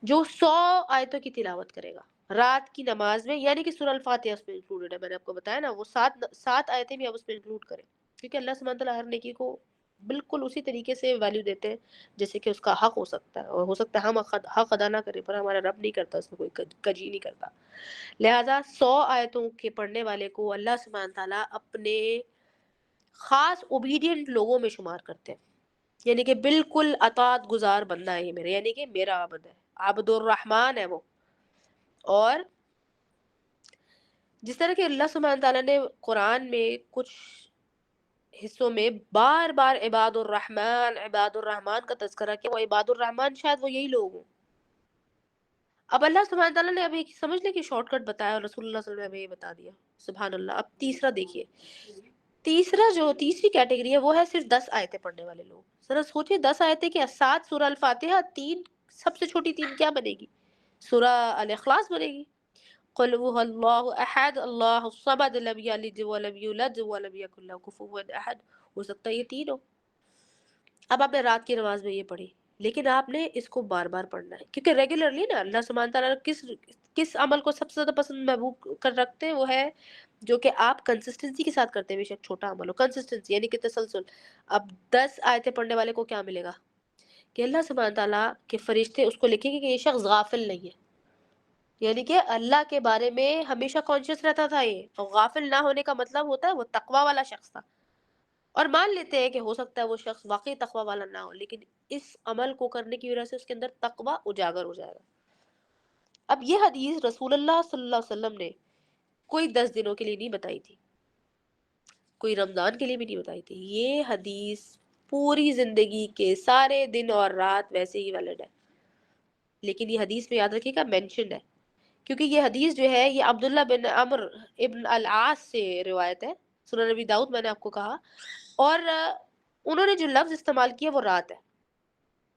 جو 100 آیتوں کی تلاوت کرے گا رات کی نماز میں، یعنی کہ سورہ الفاتحہ اس میں انکلوڈڈ ہے. میں نے آپ کو بتایا نا، وہ 7 آیتیں بھی آپ اس میں انکلوڈ کریں، کیونکہ اللہ سبحانہ تعالیٰ ہر نیکی کو بالکل اسی طریقے سے ویلیو دیتے ہیں جیسے کہ اس کا حق ہو سکتا ہے، اور ہو سکتا ہے ہم حق ادا نہ کریں، پر ہمارا رب نہیں کرتا، اس میں کوئی کجی نہیں کرتا. لہٰذا 100 آیتوں کے پڑھنے والے کو اللہ سبحانہ تعالیٰ اپنے خاص اوبیڈینٹ لوگوں میں شمار کرتے ہیں، یعنی کہ بالکل اطاعت گزار بندہ ہے یہ میرے، یعنی کہ میرا عبد ہے، عبد الرحمن ہے وہ. اور جس طرح کہ اللہ سبحانہ تعالیٰ نے قرآن میں کچھ حصوں میں بار بار عباد الرحمن کا تذکرہ کیا، وہ عباد الرحمن شاید وہ یہی لوگ ہوں. اب اللہ سبحانہ تعالیٰ نے ابھی سمجھ لے کہ شارٹ کٹ بتایا، اور رسول اللہ صلی اللہ علیہ وسلم نے یہ بتا دیا. سبحان اللہ. اب تیسرا دیکھیے، تیسری کیٹیگری ہے وہ ہے صرف 10 آیتیں پڑھنے والے لوگ. ذرا سوچیں 10 آیتیں کیا، 7 سورہ الفاتحہ، 3 سب سے چھوٹی 3 کیا بنے گی؟ سورہ الاخلاص بنے گی. قل هو اللہ احد اللہ الصمد لم یلد ولم یولد ولم یکن له کفوا احد. ہو سکتا ہے یہ 3 ہو. اب آپ نے رات کی نماز میں یہ پڑھی، لیکن آپ نے اس کو بار بار پڑھنا ہے، کیونکہ ریگولرلی نا اللہ سبحانہ تعالیٰ کس عمل کو سب سے زیادہ پسند محبوب کر رکھتے ہیں، وہ ہے جو کہ آپ کنسسٹنسی کے ساتھ کرتے ہیں. بے شک چھوٹا عمل ہو، کنسسٹنسی یعنی کہ تسلسل. اب 10 آیتیں پڑھنے والے کو کیا ملے گا کہ اللہ سبحانہ تعالیٰ کے فرشتے اس کو لکھیں گے کہ یہ شخص غافل نہیں ہے، یعنی کہ اللہ کے بارے میں ہمیشہ کانشیس رہتا تھا. یہ اور غافل نہ ہونے کا مطلب ہوتا ہے وہ تقوی والا شخص تھا. اور مان لیتے ہیں کہ ہو سکتا ہے وہ شخص واقعی تقوی والا نہ ہو، لیکن اس عمل کو کرنے کی وجہ سے اس کے اندر تقوی اجاگر ہو جائے گا. اب یہ حدیث رسول اللہ صلی اللہ علیہ وسلم نے کوئی 10 دنوں کے لیے نہیں بتائی تھی، کوئی رمضان کے لیے بھی نہیں بتائی تھی. یہ حدیث پوری زندگی کے سارے دن اور رات ویسے ہی ویلڈ ہے. لیکن یہ حدیث میں یاد رکھیے گا مینشنڈ ہے، کیونکہ یہ حدیث جو ہے یہ عبداللہ بن عمر ابن العاص سے روایت ہے. سنن نبی داؤد میں نے آپ کو کہا، اور انہوں نے جو لفظ استعمال کیا وہ رات ہے،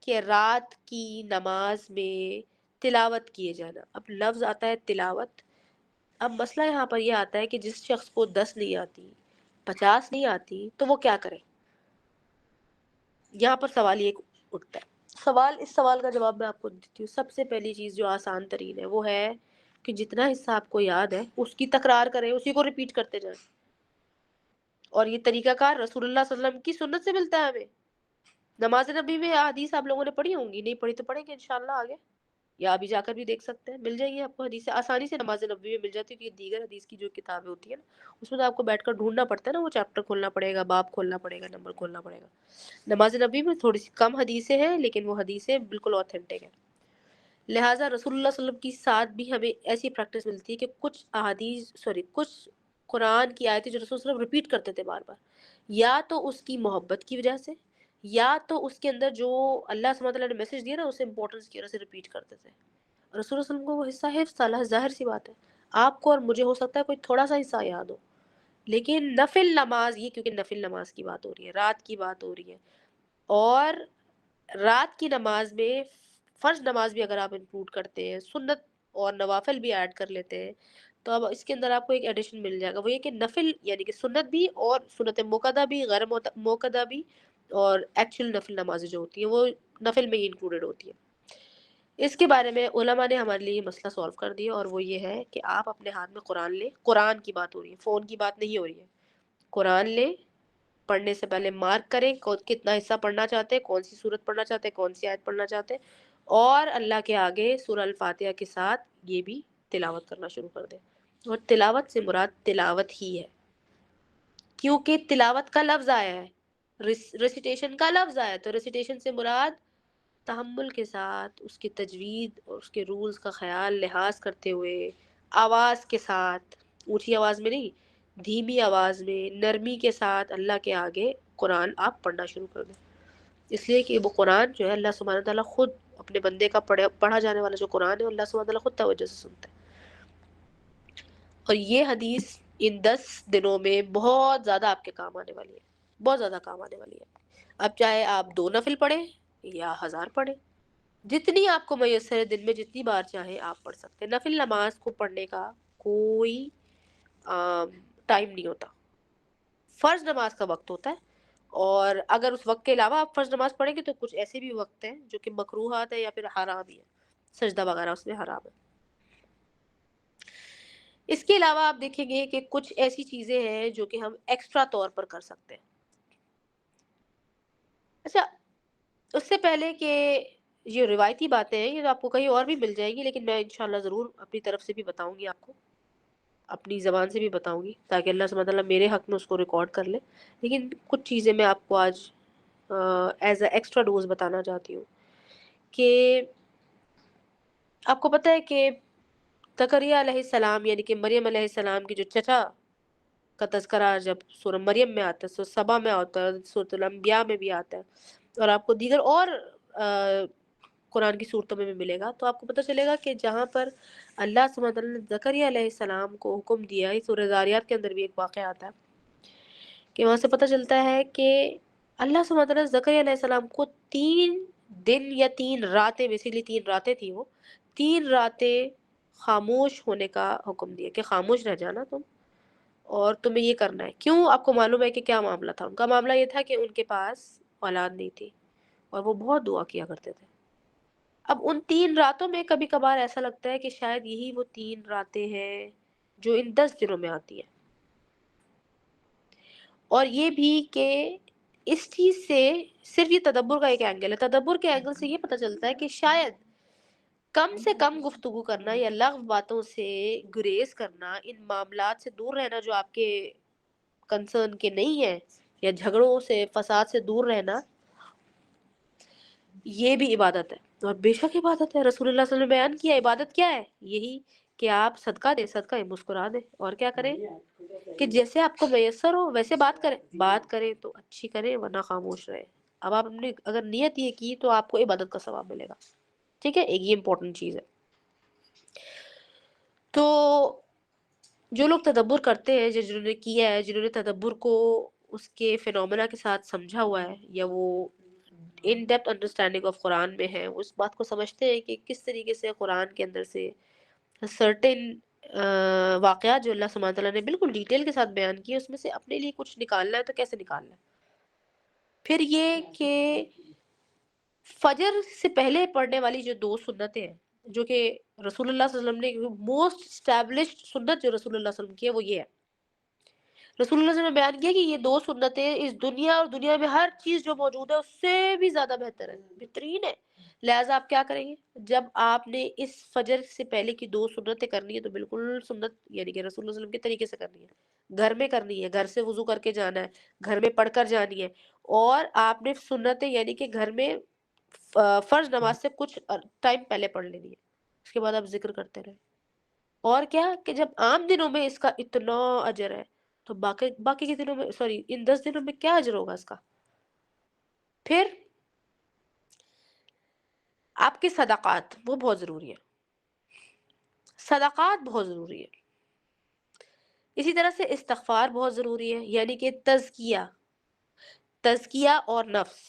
کہ رات کی نماز میں تلاوت کیے جانا. اب لفظ آتا ہے تلاوت. اب مسئلہ یہاں پر یہ آتا ہے کہ جس شخص کو 10 نہیں آتی، 50 نہیں آتی، تو وہ کیا کرے؟ یہاں پر سوال یہ اٹھتا ہے. اس سوال کا جواب میں آپ کو دیتی ہوں. سب سے پہلی چیز جو آسان ترین ہے وہ ہے کہ جتنا حصہ آپ کو یاد ہے اس کی تکرار کریں، اسی کو ریپیٹ کرتے جائیں. اور یہ طریقہ کار رسول اللہ صلی اللہ علیہ وسلم کی سنت سے ملتا ہے ہمیں. نماز نبی میں حدیث آپ لوگوں نے پڑھی ہوں گی، نہیں پڑھی تو پڑھیں گے انشاءاللہ آگے، یا ابھی جا کر بھی دیکھ سکتے ہیں، مل جائیں گی آپ کو حدیث آسانی سے. نماز نبی میں مل جاتی ہے، کیونکہ دیگر حدیث کی جو کتابیں ہوتی ہیں نا اس میں تو آپ کو بیٹھ کر ڈھونڈنا پڑتا ہے نا، وہ چیپٹر کھولنا پڑے گا، باب کھولنا پڑے گا، نمبر کھولنا پڑے گا. نماز نبی میں تھوڑی سی کم حدیثیں ہیں، لیکن وہ حدیثیں بالکل اوتھینٹک ہیں. لہٰذا رسول اللہ صلی اللہ علیہ وسلم کی ساتھ بھی ہمیں ایسی پریکٹس ملتی ہے کہ کچھ قرآن کی آیتیں جو رسول صلی اللہ علیہ وسلم ریپیٹ کرتے تھے بار بار، یا تو اس کی محبت کی وجہ سے، یا تو اس کے اندر جو اللہ سبحانہ وتعالیٰ نے میسج دیا نا اسے امپورٹنس کی وجہ سے ریپیٹ کرتے تھے. رسول اللہ صلی اللہ علیہ وسلم کو وہ حصہ حفظ تھا. ظاہر سی بات ہے آپ کو اور مجھے ہو سکتا ہے کوئی تھوڑا سا حصہ یاد ہو، لیکن نفل نماز، یہ کیونکہ نفل نماز کی بات ہو رہی ہے، رات کی بات ہو رہی ہے، اور رات کی نماز میں فرض نماز بھی اگر آپ انکلوڈ کرتے ہیں، سنت اور نوافل بھی ایڈ کر لیتے ہیں، تو اب اس کے اندر آپ کو ایک ایڈیشن مل جائے گا. وہ یہ کہ نفل یعنی کہ سنت بھی، اور سنت موقدہ بھی، غیر موقدہ بھی، اور ایکچوئل نفل نمازیں جو ہوتی ہیں وہ نفل میں ہی انکلوڈڈ ہوتی ہیں. اس کے بارے میں علماء نے ہمارے لیے یہ مسئلہ سولو کر دیا، اور وہ یہ ہے کہ آپ اپنے ہاتھ میں قرآن لیں. قرآن کی بات ہو رہی ہے، فون کی بات نہیں ہو رہی ہے. قرآن لیں، پڑھنے سے پہلے مارک کریں کتنا حصہ پڑھنا چاہتے ہیں، کون سی سورت پڑھنا چاہتے ہیں، کون سی آیت پڑھنا چاہتے ہیں، اور اللہ کے آگے سورہ الفاتحہ کے ساتھ یہ بھی تلاوت کرنا شروع کر دیں. اور تلاوت سے مراد تلاوت ہی ہے، کیونکہ تلاوت کا لفظ آیا ہے، ریسیٹیشن کا لفظ آیا ہے، تو ریسیٹیشن سے مراد تحمل کے ساتھ اس کی تجوید اور اس کے رولز کا خیال لحاظ کرتے ہوئے آواز کے ساتھ اونچی آواز میں نہیں، دھیمی آواز میں نرمی کے ساتھ اللہ کے آگے قرآن آپ پڑھنا شروع کر دیں، اس لیے کہ وہ قرآن جو ہے اللہ سبحانہ تعالیٰ خود اپنے بندے کا پڑھا جانے والا جو قرآن ہے اللہ سبحانہ تعالیٰ خود توجہ سے سنتا ہے. اور یہ حدیث ان 10 دنوں میں بہت زیادہ آپ کے کام آنے والی ہے، بہت زیادہ کام آنے والی ہے. اب چاہے آپ 2 نفل پڑھیں یا 1000 پڑھیں، جتنی آپ کو میسر ہے، دن میں جتنی بار چاہیں آپ پڑھ سکتے ہیں. نفل نماز کو پڑھنے کا کوئی ٹائم نہیں ہوتا، فرض نماز کا وقت ہوتا ہے، اور اگر اس وقت کے علاوہ آپ فرض نماز پڑھیں گے تو کچھ ایسے بھی وقت ہیں جو کہ مکروہات ہے یا پھر حرام ہی ہے، سجدہ وغیرہ اس میں حرام ہے. اس کے علاوہ آپ دیکھیں گے کہ کچھ ایسی چیزیں ہیں جو کہ ہم ایکسٹرا طور پر کر سکتے ہیں. اچھا، اس سے پہلے کہ یہ روایتی باتیں ہیں، یہ تو آپ کو کہیں اور بھی مل جائیں گی، لیکن میں انشاءاللہ ضرور اپنی طرف سے بھی بتاؤں گی، آپ کو اپنی زبان سے بھی بتاؤں گی، تاکہ اللہ سبحانہ تعالیٰ میرے حق میں اس کو ریکارڈ کر لے. لیکن کچھ چیزیں میں آپ کو آج ایز اے ایکسٹرا ڈوز بتانا چاہتی ہوں کہ آپ کو پتہ ہے کہ زکریا علیہ السلام یعنی کہ مریم علیہ السلام کے جو چچا کا تذکرہ جب سورہ مریم میں آتا ہے، سورہ سبا میں آتا ہے، سورۃ الانبیاء میں بھی آتا ہے، اور آپ کو دیگر اور قرآن کی صورتوں میں بھی ملے گا، تو آپ کو پتہ چلے گا کہ جہاں پر اللہ سبحانہ تعالیٰ نے زکریا علیہ السلام کو حکم دیا ہے، سورہ ذاریات کے اندر بھی ایک واقعہ آتا ہے کہ وہاں سے پتہ چلتا ہے کہ اللہ سبحانہ تعالیٰ زکریا علیہ السلام کو 3 دن یا 3 راتیں، بیسیکلی 3 راتیں تھی، وہ 3 راتیں خاموش ہونے کا حکم دیا کہ خاموش رہ جانا تم، اور تمہیں یہ کرنا ہے. کیوں؟ آپ کو معلوم ہے کہ کیا معاملہ تھا. ان کا معاملہ یہ تھا کہ ان کے پاس اولاد نہیں تھی اور وہ بہت دعا کیا کرتے تھے. اب ان 3 راتوں میں کبھی کبھار ایسا لگتا ہے کہ شاید یہی وہ 3 راتیں ہیں جو ان 10 دنوں میں آتی ہیں. اور یہ بھی کہ اس چیز سے صرف یہ تدبر کا ایک اینگل ہے، تدبر کے اینگل سے یہ پتہ چلتا ہے کہ شاید کم سے کم گفتگو کرنا یا لغو باتوں سے گریز کرنا، ان معاملات سے دور رہنا جو آپ کے کنسرن کے نہیں ہیں، یا جھگڑوں سے، فساد سے دور رہنا، یہ بھی عبادت ہے. اور بے شک عبادت ہے. رسول اللہ صلی اللہ علیہ وسلم نے بیان کیا عبادت کیا ہے، یہی کہ آپ صدقہ دیں، صدقہ مسکرا دیں، اور کیا کریں کہ جیسے آپ کو میسر ہو ویسے بات کریں تو اچھی کریں، ورنہ خاموش رہے. اب آپ نے اگر نیت یہ کی تو آپ کو عبادت کا ثواب ملے گا. ٹھیک ہے، ایک یہ امپورٹنٹ چیز ہے. تو جو لوگ تدبر کرتے ہیں، جنہوں نے کیا ہے، جنہوں نے تدبر کو اس کے فینومینا کے ساتھ سمجھا ہوا ہے، یا وہ ان ڈیپتھ انڈرسٹینڈنگ آف قرآن میں ہے، اس بات کو سمجھتے ہیں کہ کس طریقے سے قرآن کے اندر سے سرٹن واقعات جو اللہ سبحانہ تعالیٰ نے بالکل ڈیٹیل کے ساتھ بیان کیے، اس میں سے اپنے لیے کچھ نکالنا ہے تو کیسے نکالنا ہے. پھر یہ کہ فجر سے پہلے پڑھنے والی جو 2 سنتیں ہیں، جو کہ رسول اللہ صلی اللہ علیہ وسلم نے موسٹ اسٹیبلشڈ سنت جو رسول اللہ صلی اللہ علیہ وسلم کی ہے وہ یہ ہے. رسول اللہ صلی اللہ علیہ وسلم نے بیان کیا کہ یہ 2 سنتیں اس دنیا اور دنیا میں ہر چیز جو موجود ہے اس سے بھی زیادہ بہتر ہے، بہترین ہے. لہٰذا آپ کیا کریں گے؟ جب آپ نے اس فجر سے پہلے کی 2 سنتیں کرنی ہے تو بالکل سنت یعنی کہ رسول اللہ صلی اللہ علیہ وسلم کے طریقے سے کرنی ہے، گھر میں کرنی ہے، گھر سے وضو کر کے جانا ہے، گھر میں پڑھ کر جانی ہے. اور آپ نے سنتیں یعنی کہ گھر میں فرض نماز سے کچھ ٹائم پہلے پڑھ لینی ہے، اس کے بعد آپ ذکر کرتے رہیں. اور کیا کہ جب عام دنوں میں اس کا اتنا اجر ہے تو باقی کے دنوں میں، سوری، ان 10 دنوں میں کیا اجر ہوگا اس کا. پھر آپ کے صدقات وہ بہت ضروری ہے، صدقات بہت ضروری ہے. اسی طرح سے استغفار بہت ضروری ہے، یعنی کہ تزکیہ اور نفس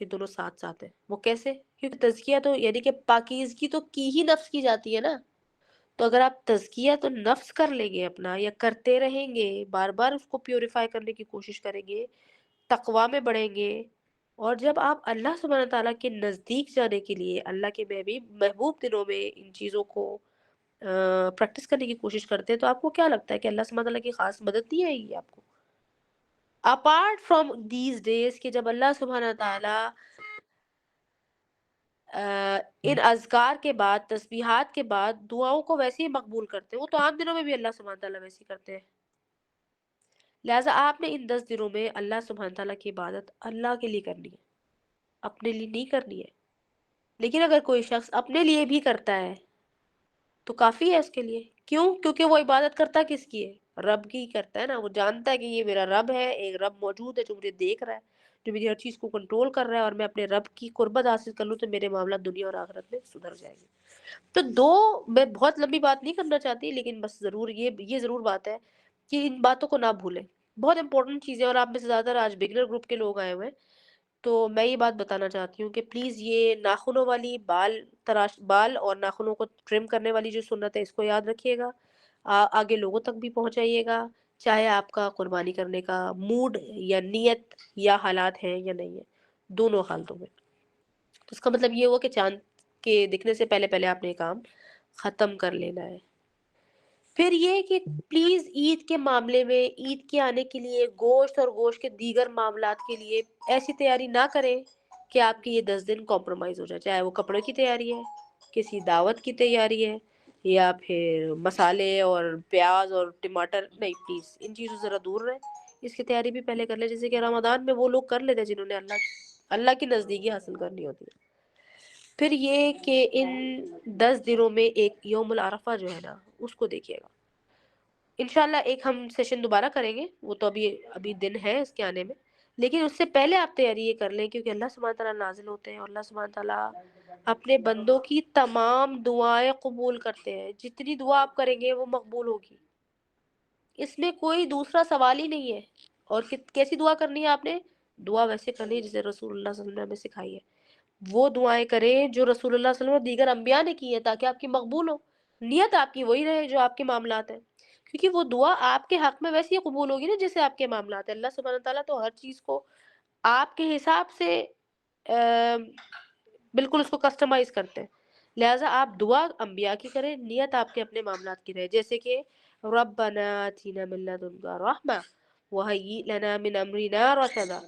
یہ دونوں ساتھ ساتھ ہیں. وہ کیسے؟ کیونکہ تزکیہ تو یعنی کہ پاکیزگی تو کی ہی نفس کی جاتی ہے نا. تو اگر آپ تزکیہ تو نفس کر لیں گے اپنا، یا کرتے رہیں گے، بار بار اس کو پیوریفائی کرنے کی کوشش کریں گے، تقویٰ میں بڑھیں گے، اور جب آپ اللہ سبحانہ تعالیٰ کے نزدیک جانے کے لیے اللہ کے محبوب دنوں میں ان چیزوں کو پریکٹس کرنے کی کوشش کرتے ہیں، تو آپ کو کیا لگتا ہے کہ اللہ سبحانہ تعالیٰ کی خاص مدد نہیں آئے گی آپ کو؟ اپارٹ فرام دیز ڈیز کہ جب اللہ سبحانہ تعالیٰ ان اذکار کے بعد، تسبیحات کے بعد دعاؤں کو ویسے ہی مقبول کرتے ہیں، وہ تو عام دنوں میں بھی اللہ سبحانہ تعالیٰ ویسے ہی کرتے ہیں. لہٰذا آپ نے ان 10 دنوں میں اللہ سبحانہ تعالیٰ کی عبادت اللہ کے لیے کرنی ہے، اپنے لیے نہیں کرنی ہے. لیکن اگر کوئی شخص اپنے لیے بھی کرتا ہے تو کافی ہے اس کے لیے، کیوں؟ کیونکہ وہ عبادت کرتا کس کی ہے؟ رب کی کرتا ہے نا. وہ جانتا ہے کہ یہ میرا رب ہے، ایک رب موجود ہے جو مجھے دیکھ رہا ہے، جو میری ہر چیز کو کنٹرول کر رہا ہے، اور میں اپنے رب کی قربت حاصل کر لوں تو میرے معاملات دنیا اور آخرت میں سدھر جائیں گے. تو دو، میں بہت لمبی بات نہیں کرنا چاہتی، لیکن بس ضرور یہ ضرور بات ہے کہ ان باتوں کو نہ بھولیں. بہت امپورٹنٹ چیزیں. اور آپ میں سے زیادہ تر آج بگنر گروپ کے لوگ آئے ہوئے ہیں، تو میں یہ بات بتانا چاہتی ہوں کہ پلیز یہ ناخنوں والی بال اور ناخنوں کو ٹرم کرنے والی جو سنت ہے اس کو یاد رکھیے گا. آگے لوگوں تک بھی پہنچائیے گا، چاہے آپ کا قربانی کرنے کا موڈ یا نیت یا حالات ہیں یا نہیں ہے، دونوں حالتوں میں. تو اس کا مطلب یہ ہوا کہ چاند کے دکھنے سے پہلے پہلے آپ نے یہ کام ختم کر لینا ہے. پھر یہ کہ پلیز عید کے معاملے میں، عید کے آنے کے لیے گوشت اور گوشت کے دیگر معاملات کے لیے ایسی تیاری نہ کریں کہ آپ کی یہ 10 دن کمپرومائز ہو جائے، چاہے وہ کپڑے کی تیاری ہے، کسی دعوت کی تیاری ہے، یا پھر مسالے اور پیاز اور ٹماٹر. نہیں، پلیز ان چیزوں سے ذرا دور رہیں. اس کی تیاری بھی پہلے کر لیں، جیسے کہ رمضان میں وہ لوگ کر لیتے ہیں جنہوں نے اللہ کی نزدیکی حاصل کرنی ہوتی ہے. پھر یہ کہ ان 10 دنوں میں ایک یوم العرفہ جو ہے نا اس کو دیکھیے گا. انشاءاللہ ایک ہم سیشن دوبارہ کریں گے، وہ تو ابھی دن ہے اس کے آنے میں، لیکن اس سے پہلے آپ تیاری یہ کر لیں، کیونکہ اللہ سبحانہ تعالیٰ نازل ہوتے ہیں اور اللہ سبحانہ تعالیٰ اپنے بندوں کی تمام دعائیں قبول کرتے ہیں. جتنی دعا آپ کریں گے وہ مقبول ہوگی، اس میں کوئی دوسرا سوال ہی نہیں ہے. اور کیسی دعا کرنی ہے آپ نے؟ دعا ویسے کرنی ہے جسے رسول اللہ صلی اللہ علیہ وسلم نے ہمیں سکھائی ہے. وہ دعائیں کریں جو رسول اللہ صلی اللہ علیہ وسلم اور دیگر انبیاء نے کی ہیں، تاکہ آپ کی مقبول ہو. نیت آپ کی وہی رہے جو آپ کے معاملات ہیں، کیونکہ وہ دعا آپ کے حق میں ویسے ہی قبول ہوگی نا جیسے آپ کے معاملات ہیں. اللہ سبحانہ تعالیٰ تو ہر چیز کو آپ کے حساب سے بالکل اس کو کسٹمائز کرتے ہیں. لہٰذا آپ دعا انبیاء کی کریں، نیت آپ کے اپنے معاملات کی رہے. جیسے کہ ربنا آتنا من لدنک رحمہ وہیئ لنا من امرنا رشدا.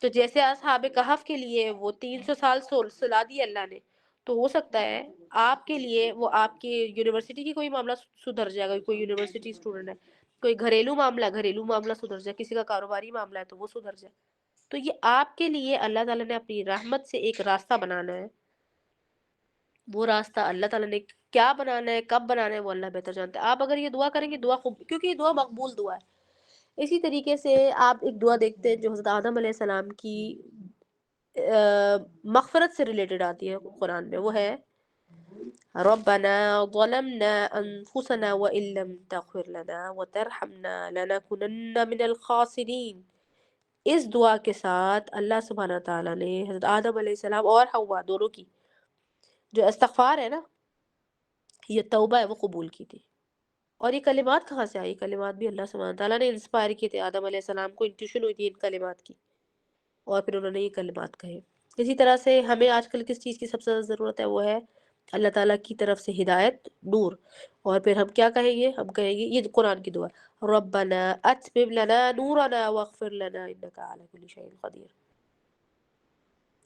تو جیسے اصحاب کہف کے لیے وہ 300 سال سلا دی اللہ نے، تو ہو سکتا ہے آپ کے لیے وہ آپ کی یونیورسٹی کی کوئی معاملہ سدھر جائے گا. کوئی یونیورسٹی اسٹوڈنٹ ہے، کوئی گھریلو معاملہ سدھر جائے، کسی کا کاروباری معاملہ ہے تو وہ سدھر جائے. تو یہ آپ کے لیے اللہ تعالیٰ نے اپنی رحمت سے ایک راستہ بنانا ہے. وہ راستہ اللہ تعالیٰ نے کیا بنانا ہے، کب بنانا ہے، وہ اللہ بہتر جانتا ہے. آپ اگر یہ دعا کریں گے کیونکہ یہ دعا مقبول دعا ہے. اسی طریقے سے آپ ایک دعا دیکھتے ہیں جو حضرت آدم علیہ السلام کی مغفرت سے ریلیٹڈ آتی ہے قرآن میں. وہ ہے ربنا ظلمنا انفسنا وان لم تغفر لنا وترحمنا لنكونن من الخاسرین. اس دعا کے ساتھ اللہ سبحانہ تعالیٰ نے حضرت آدم علیہ السلام اور حوا دونوں کی جو استغفار ہے نا، یہ توبہ ہے، وہ قبول کی تھی. اور یہ کلمات کہاں سے آئی؟ کلمات بھی اللہ سبحانہ تعالیٰ نے انسپائر کیے تھے. آدم علیہ السلام کو انٹیوشن ہوئی تھی ان کلمات کی، اور پھر انہوں نے یہ کلمات کہے. اسی طرح سے ہمیں آج کل کس چیز کی سب سے زیادہ ضرورت ہے؟ وہ ہے اللہ تعالیٰ کی طرف سے ہدایت، نور. اور پھر ہم کیا کہیں گے؟ ہم کہیں گے یہ قرآن کی دعا، ربنا اتمم لنا نورنا واغفر لنا انک علی کل شیء قدیر.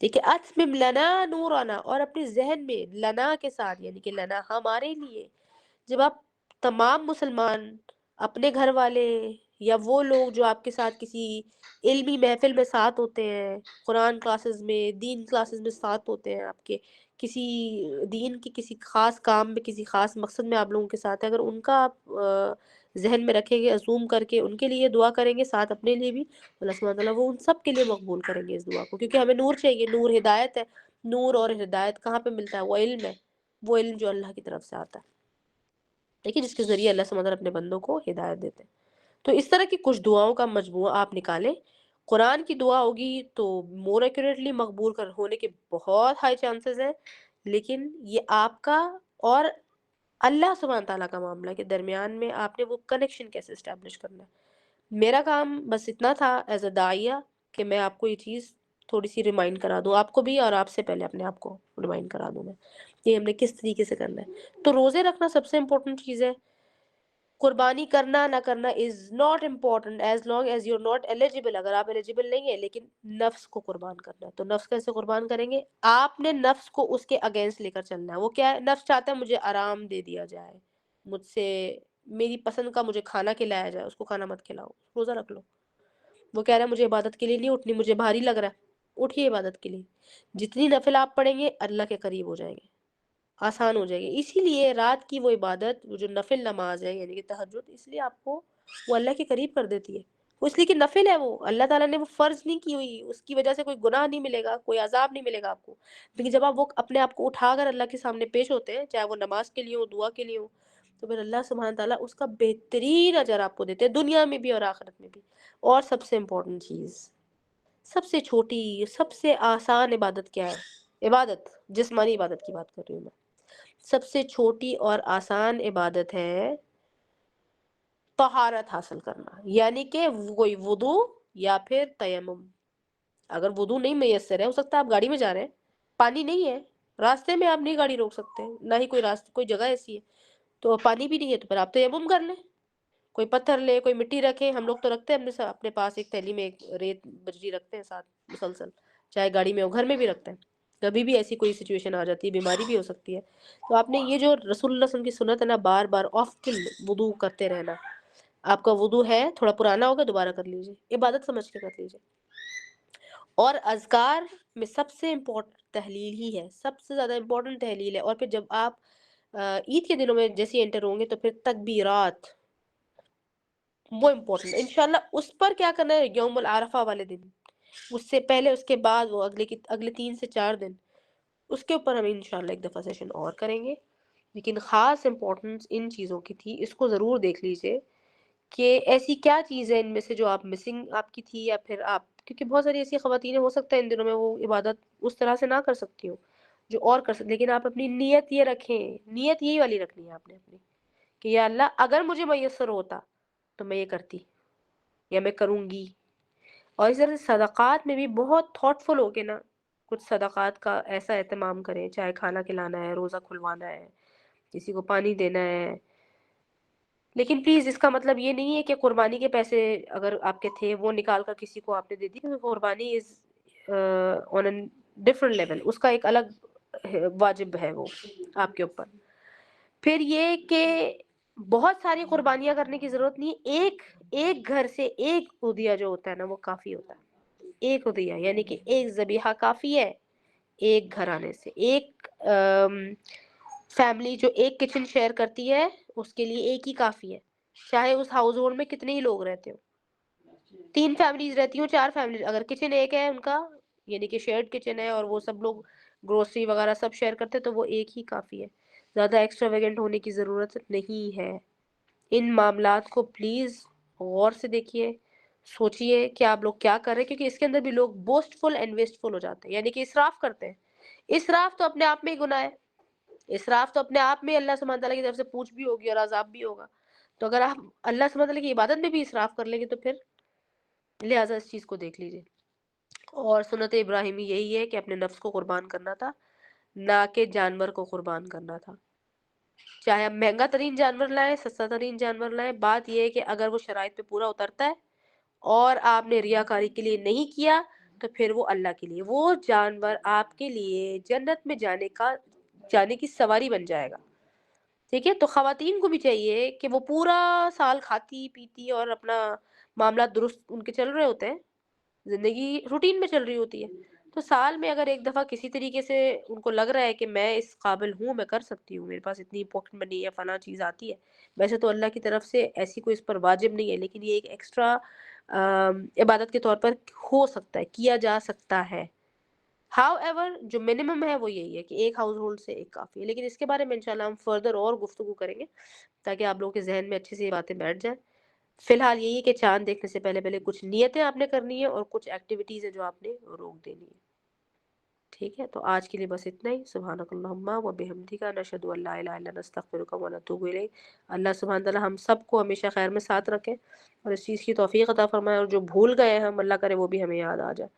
ٹھیک ہے، اتمم لنا نورنا، اور اپنے ذہن میں لنا کے ساتھ، یعنی کہ لنا ہمارے لیے. جب آپ تمام مسلمان، اپنے گھر والے یا وہ لوگ جو آپ کے ساتھ کسی علمی محفل میں ساتھ ہوتے ہیں، قرآن کلاسز میں، دین کلاسز میں ساتھ ہوتے ہیں، آپ کے کسی دین کی کسی خاص کام میں، کسی خاص مقصد میں آپ لوگوں کے ساتھ ہیں، اگر ان کا آپ ذہن میں رکھیں گے، ازوم کر کے ان کے لیے دعا کریں گے، ساتھ اپنے لیے بھی، اللہ سبحانہ تعالیٰ وہ ان سب کے لیے مقبول کریں گے اس دعا کو. کیونکہ ہمیں نور چاہیے، نور ہدایت ہے. نور اور ہدایت کہاں پہ ملتا ہے؟ وہ علم ہے، وہ علم جو اللہ کی طرف سے آتا ہے، دیکھیے، جس کے ذریعے اللہ سبحانہ تعالیٰ اپنے بندوں کو ہدایت دیتے ہیں. تو اس طرح کی کچھ دعاؤں کا مجموعہ آپ نکالیں. قرآن کی دعا ہوگی تو مور ایکوریٹلی مقبول ہونے کے بہت ہائی چانسز ہیں، لیکن یہ آپ کا اور اللہ سبحانہ تعالیٰ کا معاملہ کے درمیان میں آپ نے وہ کنیکشن کیسے اسٹیبلش کرنا ہے. میرا کام بس اتنا تھا ایز اے داعیہ کہ میں آپ کو یہ چیز تھوڑی سی ریمائنڈ کرا دوں، آپ کو بھی اور آپ سے پہلے اپنے آپ کو ریمائنڈ کرا دوں میں کہ ہم نے کس طریقے سے کرنا ہے. تو روزے رکھنا سب سے امپورٹنٹ چیز ہے. قربانی کرنا نہ کرنا is not important as long as you are not eligible. اگر آپ ایلیجیبل نہیں ہیں، لیکن نفس کو قربان کرنا ہے. تو نفس کیسے قربان کریں گے؟ آپ نے نفس کو اس کے اگینسٹ لے کر چلنا ہے. وہ کیا ہے؟ نفس چاہتا ہے مجھے آرام دے دیا جائے، مجھ سے میری پسند کا مجھے کھانا کھلایا جائے. اس کو کھانا مت کھلاؤ، روزہ رکھ لو. وہ کہہ رہا ہے مجھے عبادت کے لیے نہیں اٹھنی، مجھے بھاری لگ رہا ہے. اٹھیے عبادت کے لیے. جتنی نفل آپ پڑھیں گے اللہ کے قریب ہو جائیں گے. آسان ہو جائے گی. اسی لیے رات کی وہ عبادت، وہ جو نفل نماز ہے یعنی کہ تہجد، اس لیے آپ کو وہ اللہ کے قریب کر دیتی ہے. وہ اس لیے کہ نفل ہے، وہ اللہ تعالیٰ نے وہ فرض نہیں کی ہوئی، اس کی وجہ سے کوئی گناہ نہیں ملے گا، کوئی عذاب نہیں ملے گا آپ کو. لیکن جب آپ وہ اپنے آپ کو اٹھا کر اللہ کے سامنے پیش ہوتے ہیں، چاہے وہ نماز کے لیے ہو، دعا کے لیے ہو، تو پھر اللہ سبحانہ تعالیٰ اس کا بہترین اجر آپ کو دیتے ہیں، دنیا میں بھی اور آخرت میں بھی. اور سب سے امپورٹنٹ چیز، سب سے چھوٹی، سب سے آسان عبادت کیا ہے؟ عبادت، جسمانی عبادت کی بات کر رہی ہوں میں. سب سے چھوٹی اور آسان عبادت ہے طہارت حاصل کرنا، یعنی کہ کوئی وضو یا پھر تیمم. اگر وضو نہیں میسر ہے، ہو سکتا ہے آپ گاڑی میں جا رہے ہیں، پانی نہیں ہے، راستے میں آپ نہیں گاڑی روک سکتے، نہ ہی کوئی جگہ ایسی ہے تو پانی بھی نہیں ہے، تو پھر آپ تیمم کر لیں. کوئی پتھر لے، کوئی مٹی رکھے. ہم لوگ تو رکھتے ہیں اپنے پاس ایک تھیلی میں ایک ریت بجری رکھتے ہیں ساتھ مسلسل، چاہے گاڑی میں ہو، گھر میں بھی رکھتے ہیں. کبھی بھی ایسی کوئی سچویشن آ جاتی ہے، بیماری بھی ہو سکتی ہے، تو آپ نے یہ جو رسول اللہ صلی اللہ علیہ وسلم کی سنت ہے نا، بار بار آفٹن وضو کرتے رہنا. آپ کا وضو ہے تھوڑا پرانا ہوگا، دوبارہ کر لیجیے، عبادت سمجھ کے کر لیجیے. اور اذکار میں سب سے امپورٹنٹ تحلیل ہی ہے، سب سے زیادہ امپورٹنٹ تحلیل ہے. اور پھر جب آپ عید کے دنوں میں جیسے انٹر ہوں گے تو پھر تکبیرات، وہ امپورٹنٹ انشاءاللہ. اس پر کیا کرنا ہے یوم العرفہ والے دن، اس سے پہلے، اس کے بعد، وہ اگلے 3 سے 4 دن، اس کے اوپر ہم انشاءاللہ ایک دفعہ سیشن اور کریں گے. لیکن خاص امپورٹنس ان چیزوں کی تھی، اس کو ضرور دیکھ لیجئے کہ ایسی کیا چیز ہے ان میں سے جو آپ مسنگ آپ کی تھی، یا پھر آپ، کیونکہ بہت ساری ایسی خواتین ہو سکتا ہے ان دنوں میں وہ عبادت اس طرح سے نہ کر سکتی ہوں جو اور کر سکتی. لیکن آپ اپنی نیت یہ رکھیں، نیت یہی والی رکھنی ہے آپ نے اپنی، کہ یا اللہ اگر مجھے میسر ہوتا تو میں یہ کرتی یا میں کروں گی. اور اس طرح سے صدقات میں بھی بہت تھاٹ فل ہو کے نا کچھ صدقات کا ایسا اہتمام کریں، چاہے کھانا کھلانا ہے، روزہ کھلوانا ہے، کسی کو پانی دینا ہے. لیکن پلیز اس کا مطلب یہ نہیں ہے کہ قربانی کے پیسے اگر آپ کے تھے وہ نکال کر کسی کو آپ نے دے دی، کیونکہ قربانی از آن اے ڈفرنٹ لیول، اس کا ایک الگ واجب ہے وہ آپ کے اوپر. پھر یہ کہ بہت ساری قربانیاں کرنے کی ضرورت نہیں، ایک گھر سے ایک عدیہ جو ہوتا ہے نا وہ کافی ہوتا ہے. ایک عدیہ یعنی کہ ایک ذبیحہ کافی ہے. ایک گھرانے سے، ایک فیملی جو ایک کچن شیئر کرتی ہے اس کے لیے ایک ہی کافی ہے، چاہے اس ہاؤس ہولڈ میں کتنے ہی لوگ رہتے ہو. 3 فیملیز رہتی ہوں، 4 فیملیز، اگر کچن ایک ہے ان کا یعنی کہ شیئرڈ کچن ہے اور وہ سب لوگ گروسری وغیرہ سب شیئر کرتے تو وہ ایک ہی کافی ہے. زیادہ ایکسٹراویگنٹ ہونے کی ضرورت نہیں ہے. ان معاملات کو پلیز غور سے دیکھیے، سوچئے کہ آپ لوگ کیا کر رہے ہیں، کیونکہ اس کے اندر بھی لوگ بوسٹ فل اینڈ ویسٹ فل ہو جاتے ہیں، یعنی کہ اسراف کرتے ہیں. اسراف تو اپنے آپ میں ہی گناہ ہے، اسراف تو اپنے آپ میں اللہ سبحانہ تعالیٰ کی طرف سے پوچھ بھی ہوگی اور عذاب بھی ہوگا. تو اگر آپ اللہ سبحانہ تعالیٰ کی عبادت میں بھی اسراف کر لیں گے تو پھر لہٰذا اس چیز کو دیکھ لیجیے. اور سنت ابراہیمی یہی ہے کہ اپنے نفس کو قربان کرنا تھا، نہ کہ جانور کو قربان کرنا تھا. چاہے آپ مہنگا ترین جانور لائیں، سستا ترین جانور لائیں، بات یہ ہے کہ اگر وہ شرائط پہ پورا اترتا ہے اور آپ نے ریاکاری کے لیے نہیں کیا تو پھر وہ اللہ کے لیے، وہ جانور آپ کے لیے جنت میں جانے کی سواری بن جائے گا. ٹھیک ہے. تو خواتین کو بھی چاہیے کہ وہ پورا سال کھاتی پیتی اور اپنا معاملات درست ان کے چل رہے ہوتے ہیں، زندگی روٹین میں چل رہی ہوتی ہے، تو سال میں اگر ایک دفعہ کسی طریقے سے ان کو لگ رہا ہے کہ میں اس قابل ہوں، میں کر سکتی ہوں، میرے پاس اتنی پاکٹ منی یا فلاں چیز آتی ہے. ویسے تو اللہ کی طرف سے ایسی کوئی اس پر واجب نہیں ہے، لیکن یہ ایک ایکسٹرا عبادت کے طور پر ہو سکتا ہے، کیا جا سکتا ہے. ہاؤ ایور جو منیمم ہے وہ یہی ہے کہ ایک ہاؤس ہولڈ سے ایک کافی ہے. لیکن اس کے بارے میں انشاءاللہ ہم فردر اور گفتگو کریں گے تاکہ آپ لوگوں کے ذہن میں اچھے سے یہ باتیں بیٹھ جائیں. فی الحال یہی ہے کہ چاند دیکھنے سے پہلے کچھ نیتیں آپ نے کرنی ہے اور کچھ ایکٹیویٹیز ہیں جو آپ نے روک دینی ہے. ٹھیک ہے. تو آج کے لیے بس اتنا ہی. سبحانک اللہم و بحمدک، نشہد ان لا الہ الا انت، نستغفرک و نتوب الیک. اللہ سبحانہ تعالی ہم سب کو ہمیشہ خیر میں ساتھ رکھے اور اس چیز کی توفیق عطا فرمائے، اور جو بھول گئے ہم اللہ کرے وہ بھی ہمیں یاد آ جائے.